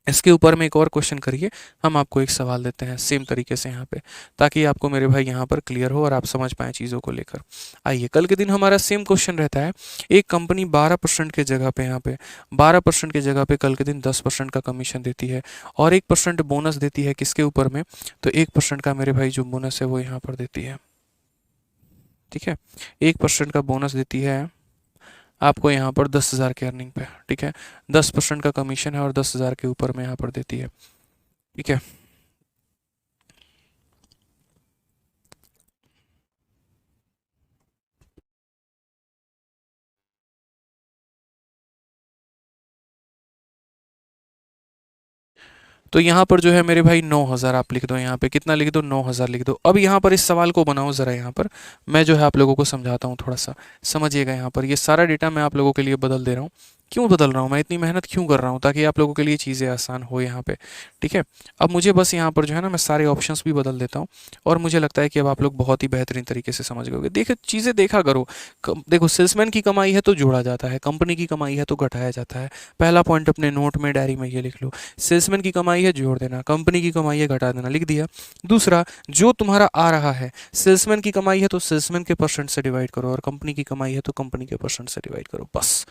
इसके ऊपर में एक और क्वेश्चन करिए। हम आपको एक सवाल देते हैं सेम तरीके से यहाँ पे, ताकि आपको मेरे भाई यहाँ पर क्लियर हो और आप समझ पाएँ चीज़ों को लेकर। आइए, कल के दिन हमारा सेम क्वेश्चन रहता है। एक कंपनी 12% के जगह पे, यहाँ पे 12% के जगह पे कल के दिन 10% का कमीशन देती है और 1% बोनस देती है। किसके ऊपर में? तो 1% का मेरे भाई जो बोनस है वो यहाँ पर देती है। ठीक है, 1% का बोनस देती है आपको यहाँ पर 10,000 के अर्निंग पे। ठीक है, 10% का कमीशन है और 10,000 के ऊपर में यहाँ पर देती है। ठीक है, तो यहाँ पर जो है मेरे भाई 9,000 आप लिख दो। यहाँ पे कितना लिख दो? 9,000 लिख दो। अब यहाँ पर इस सवाल को बनाओ ज़रा। यहाँ पर मैं जो है आप लोगों को समझाता हूँ, थोड़ा सा समझिएगा। यहाँ पर ये सारा डेटा मैं आप लोगों के लिए बदल दे रहा हूँ। क्यों बदल रहा हूँ मैं? इतनी मेहनत क्यों कर रहा हूँ? ताकि आप लोगों के लिए चीज़ें आसान हो यहाँ पे। ठीक है, अब मुझे बस यहाँ पर जो है ना, मैं सारे ऑप्शंस भी बदल देता हूँ और मुझे लगता है कि अब आप लोग बहुत ही बेहतरीन तरीके से समझ गए। देखिए, चीज़ें देखा करो। देखो, सेल्समैन की कमाई है तो जोड़ा जाता है, कंपनी की कमाई है तो घटाया जाता है। पहला पॉइंट अपने नोट में, डायरी में ये लिख लो। सेल्समैन की कमाई है जोड़ देना, कंपनी की कमाई है घटा देना, लिख दिया। दूसरा, जो तुम्हारा आ रहा है, सेल्समैन की कमाई है तो सेल्समैन के परसेंट से डिवाइड करो और कंपनी की कमाई है तो कंपनी के परसेंट से डिवाइड करो, बस।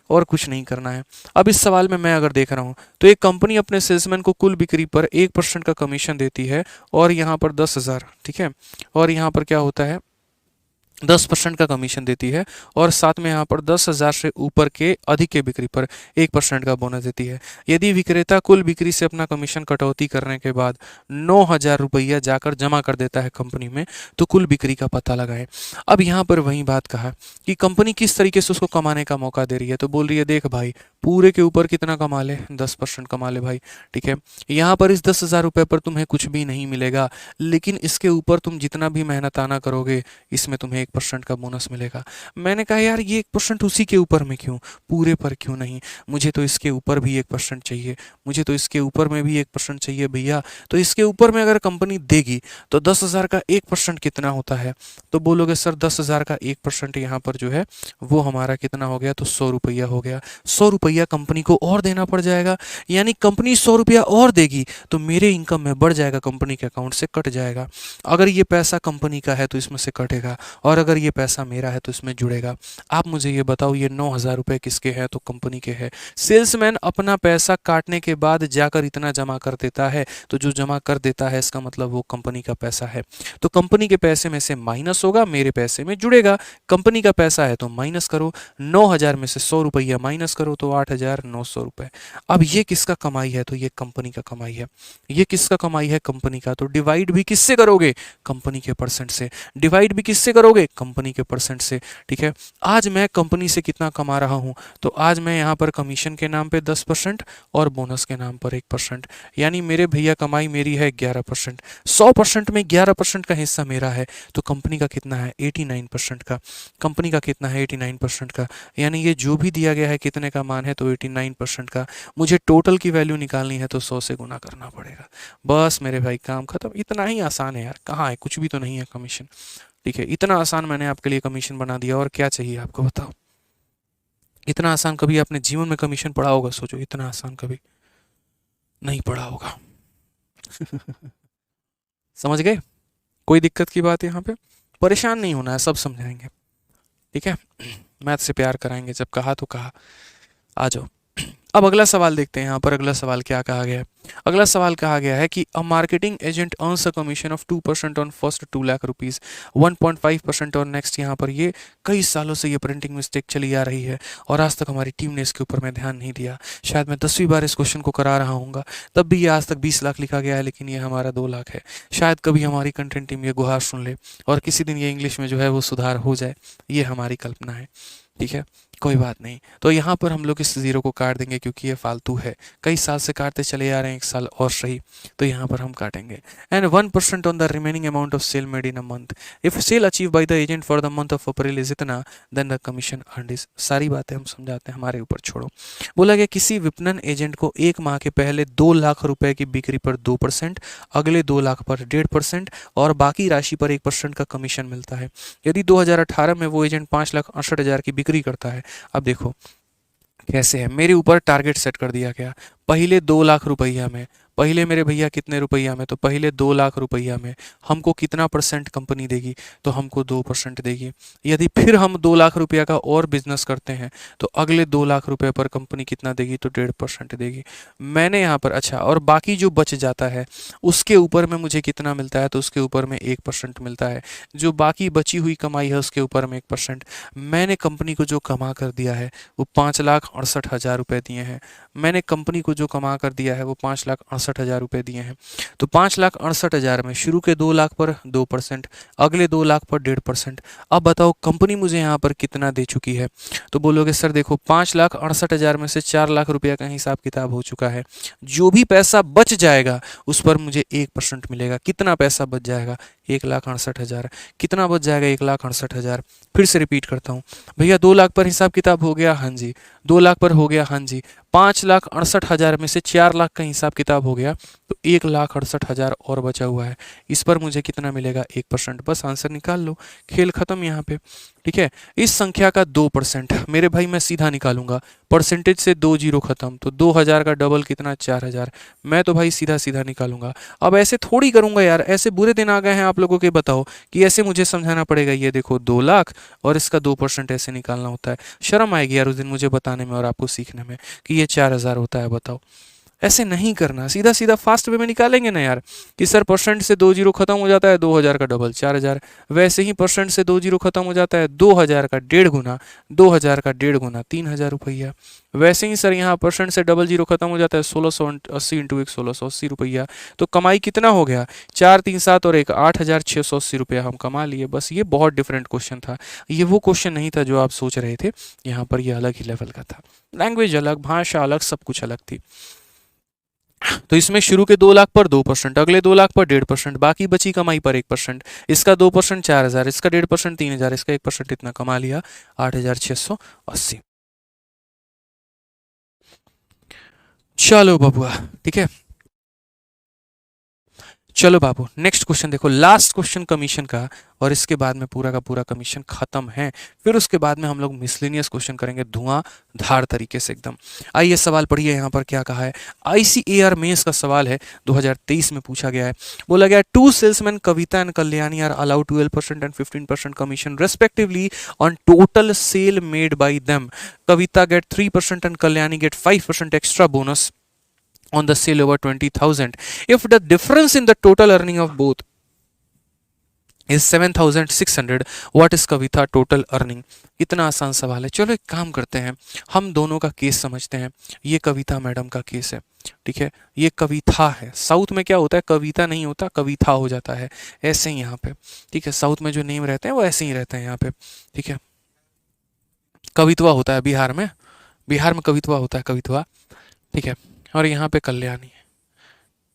और कुछ नहीं करना है। अब इस सवाल में मैं अगर देख रहा हूँ तो एक कंपनी अपने सेल्समैन को कुल बिक्री पर 1% का कमीशन देती है और यहाँ पर 10,000। ठीक है, और यहाँ पर क्या होता है? 10% का कमीशन देती है और साथ में यहाँ पर 10,000 से ऊपर के अधिक के बिक्री पर 1% का बोनस देती है। यदि विक्रेता कुल बिक्री से अपना कमीशन कटौती करने के बाद 9,000 रुपया जाकर जमा कर देता है कंपनी में, तो कुल बिक्री का पता लगाएं। अब यहाँ पर वही बात कहा कि कंपनी किस तरीके से उसको कमाने का मौका दे रही है। तो बोल रही है, देख भाई, पूरे के ऊपर कितना कमा ले? 10% कमा ले भाई। ठीक है, यहाँ पर इस 10,000 रुपये पर तुम्हें कुछ भी नहीं मिलेगा, लेकिन इसके ऊपर तुम जितना भी मेहनत आना करोगे, इसमें तुम्हें 1% का बोनस मिलेगा। मैंने कहा, यार ये 1% उसी के ऊपर में क्यों, पूरे पर क्यों नहीं? मुझे तो इसके ऊपर भी 1% चाहिए, मुझे तो इसके ऊपर में भी 1% चाहिए भैया। तो इसके ऊपर में अगर कंपनी देगी तो 10,000 का 1% कितना होता है? तो बोलोगे सर 10,000 का 1% यहाँ पर जो है वो हमारा कितना हो गया? तो 100 रुपया हो गया। 100 रुपया कंपनी को और देना पड़ जाएगा, यानी कंपनी 100 रुपया और देगी तो मेरे इनकम में बढ़ जाएगा, कंपनी के अकाउंट से कट जाएगा। अगर ये पैसा कंपनी का है तो इसमें से कटेगा, और अगर ये पैसा मेरा है तो इसमें जुड़ेगा। आप मुझे ये बताओ, ये 9,000 रुपये किसके हैं? तो कंपनी के हैं। सेल्समैन अपना पैसा काटने के बाद जाकर इतना जमा कर देता है, तो जो जमा कर देता है इसका मतलब वो कंपनी का पैसा है। तो कंपनी के पैसे में से माइनस होगा, मेरे पैसे में जुड़ेगा। कंपनी का पैसा है तो माइनस करो, 9,000 में से 100 रुपया माइनस करो तो 8,900 रुपये। अब ये किसका कमाई है? तो ये कंपनी का कमाई है। ये किसका कमाई है? कंपनी का। तो डिवाइड भी किससे करोगे? कंपनी के परसेंट से। डिवाइड भी किससे करोगे? कंपनी के परसेंट से। ठीक है, आज मैं कंपनी से कितना कमा रहा हूं? तो आज मैं यहाँ पर कमीशन के नाम पे 10% और बोनस के नाम पर 1%, यानी मेरे भैया कमाई मेरी है 11%। 100% में 11% का हिस्सा मेरा है, तो कंपनी का कितना है? 89% का। कंपनी का कितना है? 89% का। यानी ये जो भी दिया गया है कितने का मान है? तो 89% का। मुझे टोटल की वैल्यू निकालनी है तो 100 से गुना करना पड़ेगा। बस मेरे भाई, काम खत्म। इतना ही आसान है यार, कहाँ है? कुछ भी तो नहीं है कमीशन। ठीक है, इतना आसान मैंने आपके लिए कमीशन बना दिया, और क्या चाहिए आपको? बताओ। इतना आसान कभी आपने जीवन में कमीशन पढ़ा होगा? सोचो, इतना आसान कभी नहीं पढ़ा होगा। समझ गए? कोई दिक्कत की बात है यहाँ पे? परेशान नहीं होना है, सब समझाएंगे। ठीक है, मैथ से प्यार कराएंगे, जब कहा तो कहा। आ जाओ। अब अगला सवाल देखते हैं। यहाँ पर अगला सवाल क्या कहा गया है? अगला सवाल कहा गया है कि a marketing agent earns a commission of 2% on first 2 lakh rupees, 1.5% और नेक्स्ट। यहाँ पर ये कई सालों से ये प्रिंटिंग मिस्टेक चली आ रही है और आज तक हमारी टीम ने इसके ऊपर में ध्यान नहीं दिया। शायद मैं 10वीं बार इस क्वेश्चन को करा रहा हूँ, तब भी ये आज तक 20 लाख लिखा गया है, लेकिन ये हमारा 2 लाख है। शायद कभी हमारी कंटेंट टीम ये गुहार सुन ले और किसी दिन ये इंग्लिश में जो है वो सुधार हो जाए, ये हमारी कल्पना है। ठीक है, कोई बात नहीं, तो यहाँ पर हम लोग इस ज़ीरो को काट देंगे क्योंकि ये फालतू है, कई साल से काटते चले आ रहे हैं, एक साल और सही, तो यहाँ पर हम काटेंगे। And 1% on the remaining amount of sale made in a month, if sale achieve by the agent for the month of April is इतना, then the commission earned is. सारी बातें हम समझाते हैं, हमारे ऊपर छोड़ो। बोला गया किसी विपणन एजेंट को एक माह के पहले 2 लाख रुपए की बिक्री पर 2%, अगले 2 लाख पर 1.5% और बाकी राशि पर 1% का कमीशन मिलता है। यदि 2018 में वो एजेंट 5,68,000 की बिक्री करता है, अब देखो कैसे है, मेरे ऊपर टारगेट सेट कर दिया गया, पहले 2 लाख रुपया में, पहले मेरे भैया कितने रुपया में, तो पहले 2 लाख रुपया में हमको कितना परसेंट कंपनी देगी, तो हमको 2% देगी। यदि फिर हम 2 लाख रुपया का और बिजनेस करते हैं तो अगले 2 लाख रुपए पर कंपनी कितना देगी, तो 1.5% देगी। मैंने यहाँ पर अच्छा, और बाकी जो बच जाता है उसके ऊपर में मुझे कितना मिलता है, तो उसके ऊपर में 1% मिलता है। जो बाकी बची हुई कमाई है उसके ऊपर में 1%। मैंने कंपनी को जो कमा कर दिया है वो 5,68,000 रुपये दिए हैं। मैंने कंपनी को जो कमा कर दिया है वो 5,68,000 रुपये दिए हैं। तो 5,68,000 में शुरू के 2 लाख पर 2%, अगले 2 लाख पर 1.5%। अब बताओ कंपनी मुझे यहाँ पर कितना दे चुकी है, तो बोलोगे सर देखो 5,68,000 में से 4 लाख रुपया का हिसाब किताब हो चुका है, जो भी पैसा बच जाएगा उस पर मुझे 1% मिलेगा। कितना पैसा बच जाएगा, 1,68,000। कितना बच जाएगा, 1,68,000। फिर से रिपीट करता हूँ भैया, 2 लाख पर हिसाब किताब हो गया, हाँ जी, 2 लाख पर हो गया, हाँ जी, 5,68,000 में से 4 लाख का हिसाब किताब हो गया, तो 1,68,000 और बचा हुआ है, इस पर मुझे कितना मिलेगा, 1%। बस आंसर निकाल लो, खेल खत्म यहाँ पे। ठीक है, इस संख्या का 2%, मेरे भाई मैं सीधा निकालूंगा, परसेंटेज से 2 जीरो खत्म, तो 2,000 का डबल कितना, 4,000। मैं तो भाई सीधा सीधा निकालूंगा। अब ऐसे थोड़ी करूंगा यार, ऐसे बुरे दिन आ गए हैं आप लोगों के, बताओ कि ऐसे मुझे समझाना पड़ेगा, ये देखो 2 लाख और इसका 2% ऐसे निकालना होता है। शर्म आएगी यार उस दिन मुझे बताने में और आपको सीखने में कि ये 4,000 होता है, बताओ। ऐसे नहीं करना, सीधा सीधा फास्ट वे में निकालेंगे ना यार, कि सर परसेंट से 2 जीरो खत्म हो जाता है, 2,000 का डबल 4,000। वैसे ही परसेंट से 2 जीरो खत्म हो जाता है, 2,000 का 1.5 गुना, 2,000 का 1.5 गुना 3,000 रुपया। वैसे ही सर यहाँ परसेंट से डबल जीरो खत्म हो जाता है, 1,680 इंटू 1, 1,680 रुपया। तो कमाई कितना हो गया, 4 3 7 और 1 8,680 रुपया हम कमा लिए। बस ये बहुत डिफरेंट क्वेश्चन था, ये वो क्वेश्चन नहीं था जो आप सोच रहे थे, यहाँ पर ये अलग ही लेवल का था। लैंग्वेज अलग, भाषा अलग, सब कुछ अलग थी। तो इसमें शुरू के 2 लाख पर 2%, अगले 2 लाख पर 1.5%, बाकी बची कमाई पर 1%, इसका 2% 4,000, इसका 1.5% 3,000, इसका 1% इतना कमा लिया 8,680। चलो बबुआ, ठीक है, चलो बाबू नेक्स्ट क्वेश्चन देखो, लास्ट क्वेश्चन कमीशन का, और इसके बाद में पूरा का पूरा कमीशन खत्म है। फिर उसके बाद में हम लोग मिसलेनियस क्वेश्चन करेंगे धुआंधार तरीके से एकदम। आइए सवाल पढ़िए, यहाँ पर क्या कहा है, ICAR मेंस का सवाल है, 2023 में पूछा गया है। बोला गया to salesman Kavita and Kalyani are allowed 12% एंड 15% commission respectively on total sale made by them. Kavita get 3% and Kalyani get 5% extra bonus on the sale over 20,000 if the difference in the total earning of both is 7,600 what is Kavita total earning. इतना आसान सवाल है। चलो एक काम करते हैं, हम दोनों का केस समझते हैं। ये कविता मैडम का केस है, ठीक है, ये कविता है। साउथ में क्या होता है, कविता नहीं होता, कविता हो जाता है, ऐसे ही यहाँ पे, ठीक है। साउथ में जो नेम रहते हैं वो ऐसे ही रहते हैं यहाँ पे, ठीक है। कवित्वा होता है बिहार में, बिहार में कवित्वा होता है, कवित्वा, ठीक है। और यहाँ पे कल्याणी है।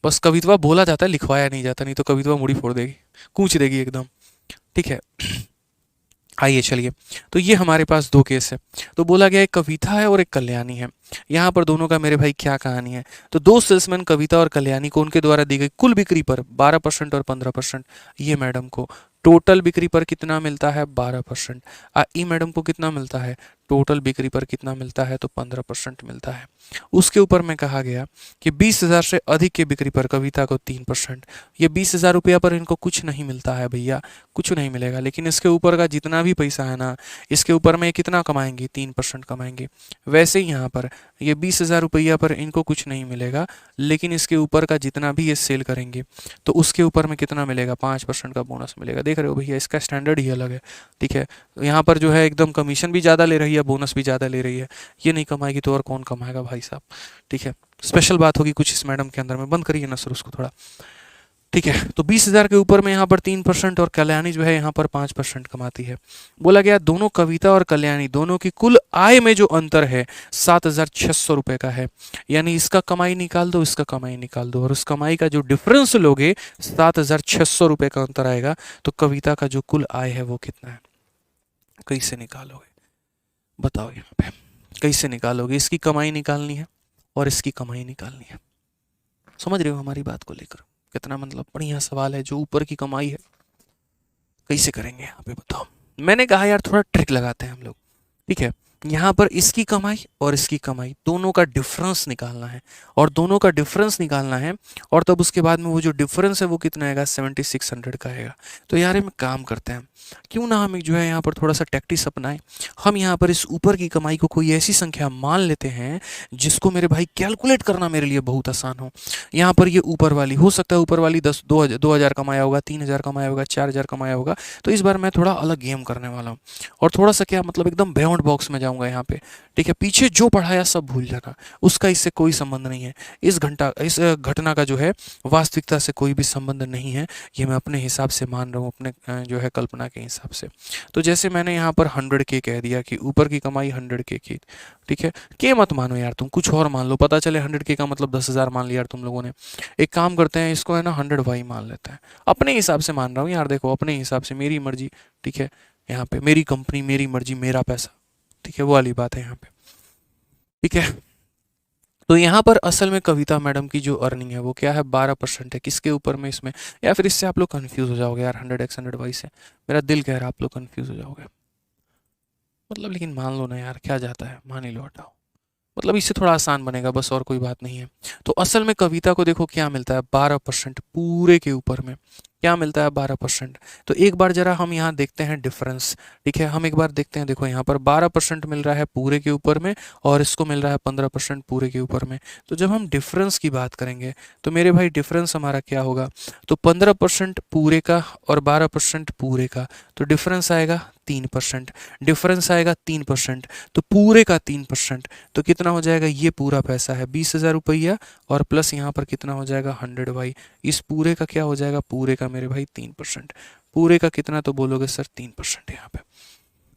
बस कवित्वा बोला जाता है, लिखवाया नहीं जाता, नहीं तो कवित्वा मुड़ी फोड़ देगी, कूच देगी एकदम, ठीक है। आइए चलिए, तो ये हमारे पास दो केस है। तो बोला गया एक कविता है और एक कल्याणी है। यहाँ पर दोनों का मेरे भाई क्या कहानी है, तो दो सेल्समैन कविता और कल्याणी को उनके द्वारा दी गई कुल बिक्री पर 12% और 15%, ये मैडम को टोटल बिक्री पर कितना मिलता है, 12%। ई मैडम को कितना मिलता है, टोटल बिक्री पर कितना मिलता है, तो 15% मिलता है। उसके ऊपर में कहा गया कि 20,000 से अधिक की बिक्री पर कविता को 3%। ये 20,000 रुपया पर इनको कुछ नहीं मिलता है भैया, कुछ नहीं मिलेगा, लेकिन इसके ऊपर का जितना भी पैसा है ना, इसके ऊपर में कितना कमाएंगे, 3% कमाएंगे। वैसे ही यहाँ पर ये 20,000 रुपया पर इनको कुछ नहीं मिलेगा, लेकिन इसके ऊपर का जितना भी ये सेल करेंगे तो उसके ऊपर में कितना मिलेगा, 5% का बोनस मिलेगा। देख रहे हो भैया, इसका स्टैंडर्ड ही अलग है, ठीक है। यहाँ पर जो है एकदम कमीशन भी ज़्यादा ले रही है, बोनस भी ज़्यादा ले रही है। ये नहीं कमाएगी तो और कौन कमाएगा भाई साहब, ठीक है। स्पेशल बात होगी कुछ इस मैडम के अंदर में। बंद करिए ना सर उसको थोड़ा। ठीक है। तो 20,000 के ऊपर में यहाँ पर 3% और कल्याणी जो है यहाँ पर 5% कमाती है। बोला गया दोनों कविता और कल्याणी दोनों की कुल आय में जो अंतर है 7,600 रुपए का है। यानी इसका कमाई निकाल दो, इसका कमाई निकाल दो, और उस कमाई का जो डिफरेंस लोगे 7,600 रुपए का अंतर आएगा। तो कविता का जो कुल आय है वो कितना है, कैसे निकालोगे बताओ। यहाँ पे कैसे निकालोगे, इसकी कमाई निकालनी है और इसकी कमाई निकालनी है। समझ रहे हो हमारी बात को लेकर, कितना मतलब बढ़िया सवाल है। जो ऊपर की कमाई है कैसे करेंगे यहाँ पे बताओ। मैंने कहा यार थोड़ा ट्रिक लगाते हैं हम लोग। ठीक है, यहाँ पर इसकी कमाई और इसकी कमाई दोनों का डिफरेंस निकालना है, और दोनों का डिफरेंस निकालना है, और तब उसके बाद में वो जो डिफरेंस है वो कितना आएगा 7600 का आएगा। तो यार हम काम करते हैं, क्यों ना हम जो है यहाँ पर थोड़ा सा टैक्टिस अपनाएं। हम यहाँ पर इस ऊपर की कमाई को कोई ऐसी संख्या मान लेते हैं जिसको मेरे भाई कैलकुलेट करना मेरे लिए बहुत आसान हो। यहाँ पर ये ऊपर वाली हो सकता है, ऊपर वाली 2,000 कमाया होगा, 3,000 कमाया होगा, 4,000 कमाया होगा। तो इस बार मैं थोड़ा अलग गेम करने वाला हूँ, और थोड़ा सा क्या मतलब एकदम बियॉन्ड बॉक्स में जाऊंगा यहाँ पे। ठीक है, पीछे जो पढ़ाया सब भूल जाना, उसका इससे कोई संबंध नहीं है। इस घटना का जो है वास्तविकता से कोई भी संबंध नहीं है। ये मैं अपने हिसाब से मान रहा हूँ, अपने जो है कल्पना के हिसाब से। तो जैसे मैंने यहाँ पर 100K कह दिया कि ऊपर की कमाई 100K की। ठीक है, के मत मानो यार, तुम कुछ और मान लो, पता चले 100K का मतलब 10,000 मान लिया यार तुम लोगों ने। एक काम करते हैं, इसको है ना 100Y मान लेते हैं। अपने हिसाब से मान रहा हूँ यार, देखो अपने हिसाब से, मेरी मर्जी। ठीक है, यहाँ पे मेरी कंपनी, मेरी मर्जी, मेरा पैसा। ठीक है, वो वाली बात है यहाँ पे। ठीक है, तो यहाँ पर असल में कविता मैडम की जो अर्निंग है वो क्या है, 12% है। किसके ऊपर में इसमें, या फिर इससे आप लोग कंफ्यूज हो जाओगे यार, 100x 100y से। मेरा दिल कह रहा है आप लोग कंफ्यूज हो जाओगे, मतलब लेकिन मान लो ना यार, क्या जाता है, मान ही लो, हटाओ। मतलब इससे थोड़ा आसान बनेगा बस, और कोई बात नहीं है। तो असल में कविता को देखो क्या मिलता है, 12% पूरे के ऊपर में क्या मिलता है, 12%। तो एक बार जरा हम यहाँ देखते हैं डिफरेंस। ठीक है, हम एक बार देखते हैं, देखो यहाँ पर 12% मिल रहा है पूरे के ऊपर में, और इसको मिल रहा है 15% पूरे के ऊपर में। तो जब हम डिफरेंस की बात करेंगे तो मेरे भाई डिफरेंस हमारा क्या होगा, तो 15% पूरे का और 12% पूरे का, तो डिफरेंस आएगा 3%। डिफरेंस आएगा 3%, तो पूरे का 3%, तो कितना हो जाएगा, ये पूरा पैसा है 20,000 रुपया, और प्लस यहाँ पर कितना हो जाएगा 100Y। इस पूरे का क्या हो जाएगा, पूरे का मेरे भाई 3%। पूरे का कितना, तो बोलोगे सर 3% यहाँ पे।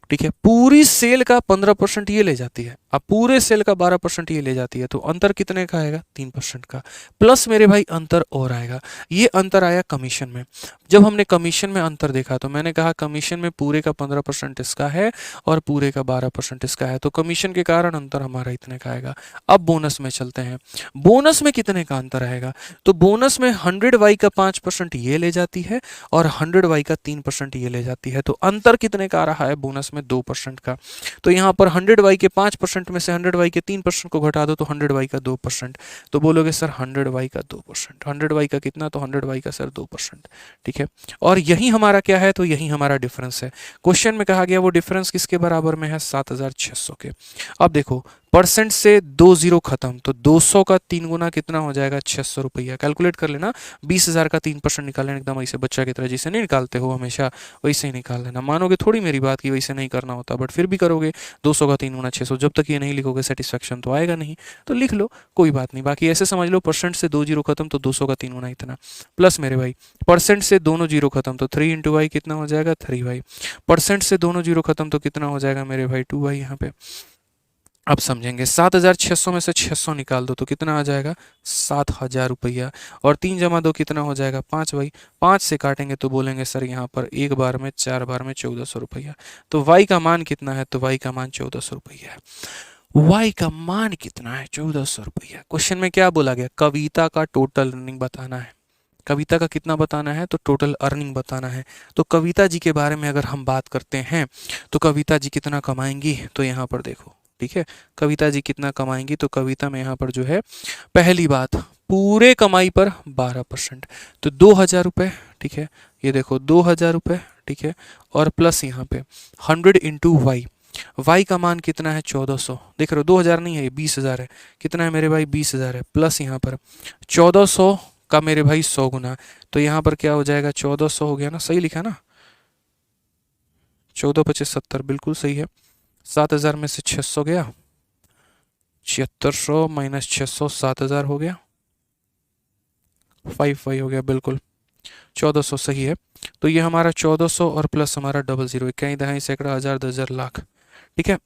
ठीक है, पूरी सेल का 15% ये ले जाती है, अब पूरे सेल का 12% ये ले जाती है। तो अंतर कितने का आएगा, 3% का। प्लस मेरे भाई अंतर और आएगा, ये अंतर आया कमीशन में। जब हमने कमीशन में अंतर देखा तो मैंने कहा कमीशन में पूरे का 15% इसका है और पूरे का 12% इसका है, तो कमीशन के कारण अंतर हमारा इतने का आएगा। अब बोनस में चलते हैं, बोनस में कितने का अंतर आएगा, तो बोनस में 100Y का 5% ये ले जाती है और 100Y का 3% ये ले जाती है। तो अंतर कितने का आ रहा है बोनस में, 2% का। तो यहाँ पर 100Y के 5% में से 100Y के 3% को घटा दो तो 100Y का 2%। तो बोलोगे सर 100Y का 2%, 100Y का कितना, तो 100Y का सर 2%। ठीक है, और यही हमारा क्या है, तो यही हमारा डिफरेंस है। क्वेश्चन में कहा गया वो डिफरेंस किसके बराबर में है, 7,600 के। अब देखो परसेंट से 2 जीरो खत्म, तो 200 का 3 गुना कितना हो जाएगा, 600 रुपया। कैलकुलेट कर लेना, 20,000 का 3% निकाल लेना, एकदम ऐसे बच्चा की तरह जिसे नहीं निकालते हो हमेशा, वैसे ही निकाल लेना। मानोगे थोड़ी मेरी बात की वैसे नहीं करना होता, बट फिर भी करोगे। 200 का 3 गुना 600, जब तक ये नहीं लिखोगे सेटिस्फेक्शन तो आएगा नहीं। तो लिख लो, कोई बात नहीं। बाकी ऐसे समझ लो, परसेंट से 2 जीरो खत्म तो 200 का 3 गुना इतना, प्लस मेरे भाई परसेंट से दोनों जीरो खत्म तो 3 इंटू वाई कितना हो जाएगा, 3Y। परसेंट से दोनों जीरो खत्म तो कितना हो जाएगा मेरे भाई, 2Y यहाँ पे। अब समझेंगे, 7,600 में से 600 निकाल दो तो कितना आ जाएगा, 7,000 रुपया। और 3 जमा 2 कितना हो जाएगा, 5Y। 5 से काटेंगे तो बोलेंगे सर यहाँ पर एक बार में 4 बार में 1,400 रुपया। तो Y का मान कितना है, तो Y का मान 1,400 रुपया है। Y का मान कितना है, 1,400 रुपया। क्वेश्चन में क्या बोला गया, कविता का टोटल अर्निंग बताना है। कविता का कितना बताना है, तो टोटल अर्निंग बताना है। तो कविता जी के बारे में अगर हम बात करते हैं तो कविता जी कितना कमाएंगी, तो यहाँ पर देखो। ठीक है, कविता जी कितना कमाएंगी, तो कविता में यहाँ पर जो है पहली बात, पूरे कमाई पर 12%, तो 2,000 रुपये। ठीक है, ये देखो 2,000 रुपये। ठीक है, और प्लस यहाँ पे 100 इंटू वाई। वाई का मान कितना है, 1,400। देख रहे हो 2,000 नहीं है, ये 20,000 है। कितना है मेरे भाई, 20,000 है। प्लस यहाँ पर 1,400 का मेरे भाई 100 गुना, तो यहाँ पर क्या हो जाएगा, 1,400 हो गया ना, सही लिखा ना, 14,25,70 बिल्कुल सही है। 7,000 में से 600 गया, 7,600 माइनस 600, 7,000 हो गया, 5Y हो गया बिल्कुल। 1400 सही है। तो ये हमारा 1400 और प्लस हमारा डबल जीरो, इक्याई दहाई सैकड़ा हज़ार 10,000 लाख। ठीक है।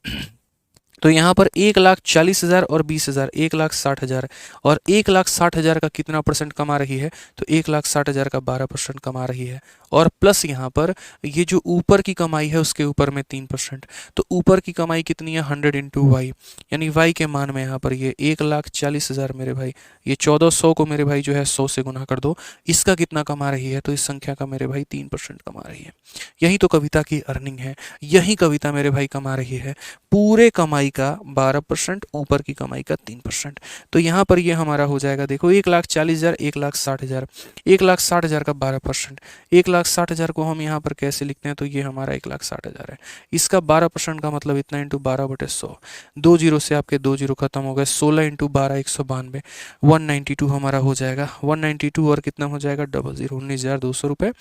तो यहाँ पर 1,40,000 और 20,000, 1,60,000 और 1,60,000 का कितना परसेंट कमा रही है? तो 1,60,000 का 12% कमा रही है। और प्लस यहाँ पर ये जो ऊपर की कमाई है उसके ऊपर में 3%। तो ऊपर की कमाई कितनी है? 100 इंटू वाई, यानी वाई के मान में यहाँ पर ये 1,40,000 मेरे भाई, ये 1400 को मेरे भाई जो है 100 से गुना कर दो, इसका कितना कमा रही है? तो इस संख्या का मेरे भाई 3% कमा रही है। यही तो कविता की अर्निंग है, यही कविता मेरे भाई कमा रही है, पूरे कमाई का 12%, ऊपर की कमाई का 3%। तो यहाँ पर ये हमारा हो जाएगा, देखो 1,40,000, 1,60,000, 1,60,000 का 12%, 1,60,000 को हम यहाँ पर कैसे लिखते हैं? तो ये हमारा 1,60,000 है, इसका 12% का मतलब इतना इंटू 12/100, 2 जीरो से आपके 2 जीरो खत्म हो गए, 16 इंटू 12 192, 192 हमारा हो जाएगा, 192 और कितना हो जाएगा? डबल जीरो, 19,200 रुपये।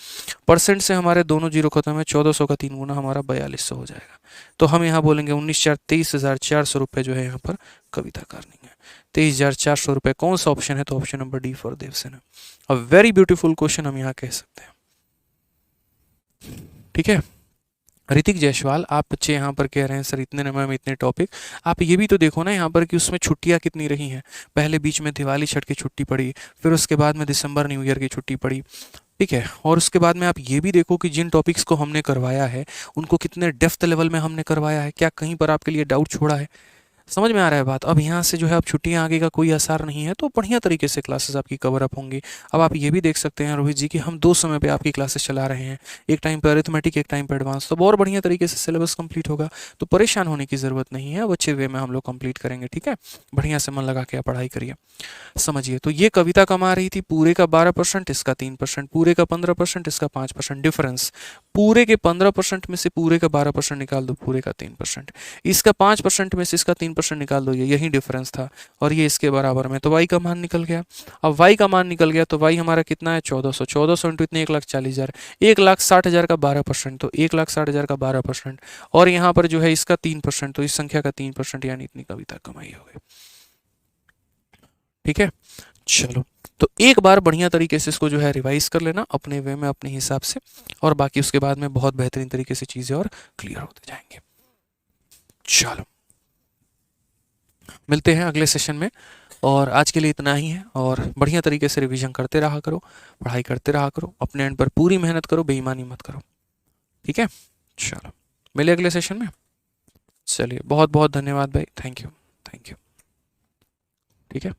परसेंट से हमारे दोनों जीरो खत्म है, 1400 का 3 गुना हमारा 4200 हो जाएगा। तो हम यहाँ बोलेंगे 23,400 रुपये जो है यहाँ पर कविता का अर्निंग है। 23,400 रुपये कौन सा ऑप्शन है? तो option number D for Devsen है। अ वेरी ब्यूटीफुल क्वेश्चन हम यहाँ कह सकते हैं। ठीक है। ऋतिक जायसवाल, आप बच्चे यहाँ पर कह रहे हैं सर इतने नंबर में इतने टॉपिक, आप ये भी तो देखो ना यहाँ पर कि उसमें छुट्टियाँ कितनी रही हैं। पहले बीच में दिवाली छठ की छुट्टी पड़ी, फिर उसके बाद में दिसंबर न्यू ईयर की छुट्टी पड़ी। ठीक है। और उसके बाद में आप ये भी देखो कि जिन टॉपिक्स को हमने करवाया है उनको कितने डेप्थ लेवल में हमने करवाया है, क्या कहीं पर आपके लिए डाउट छोड़ा है? समझ में आ रहा है बात? अब यहाँ से जो है अब छुट्टियाँ आगे का कोई आसार नहीं है, तो बढ़िया तरीके से क्लासेस आपकी कवर अप होंगी। अब आप ये भी देख सकते हैं रोहित जी कि हम 2 समय पे आपकी क्लासेस चला रहे हैं, एक टाइम पे अरिथमेटिक, एक टाइम पे एडवांस, तो और बढ़िया तरीके से सिलेबस कंप्लीट होगा। तो परेशान होने की ज़रूरत नहीं है, अब अच्छे वे में हम लोग कंप्लीट करेंगे। ठीक है। बढ़िया से मन लगा के आप पढ़ाई करिए। समझिए, तो ये कविता कमा रही थी पूरे का 12%, इसका 3%, पूरे का 15%, इसका 5%। डिफरेंस पूरे के 15% में से पूरे का 12% निकाल दो, पूरे का 3%, इसका 5% में से इसका 3% निकाल दो, ये यही डिफरेंस था, और ये इसके बराबर में, तो y का मान निकल गया। अब y का मान निकल गया तो y हमारा कितना है? 1400, 1400 इंटू इतने 1,40,000, 1,60,000 का 12%, तो 1,60,000 का 12%, और यहाँ पर जो है इसका 3%, तो इस संख्या का 3%, यानी इतनी कविता कमाई हो गई। ठीक है। चलो, तो एक बार बढ़िया तरीके से इसको जो है रिवाइज कर लेना अपने वे में, अपने हिसाब से, और बाकी उसके बाद में बहुत बेहतरीन तरीके से चीज़ें और क्लियर होते जाएंगे। चलो, मिलते हैं अगले सेशन में, और आज के लिए इतना ही है। और बढ़िया तरीके से रिवीजन करते रहा करो, पढ़ाई करते रहा करो, अपने एंड पर पूरी मेहनत करो, बेईमानी मत करो। ठीक है। चलो, मिले अगले सेशन में। चलिए, बहुत बहुत धन्यवाद भाई, थैंक यू, थैंक यू। ठीक है।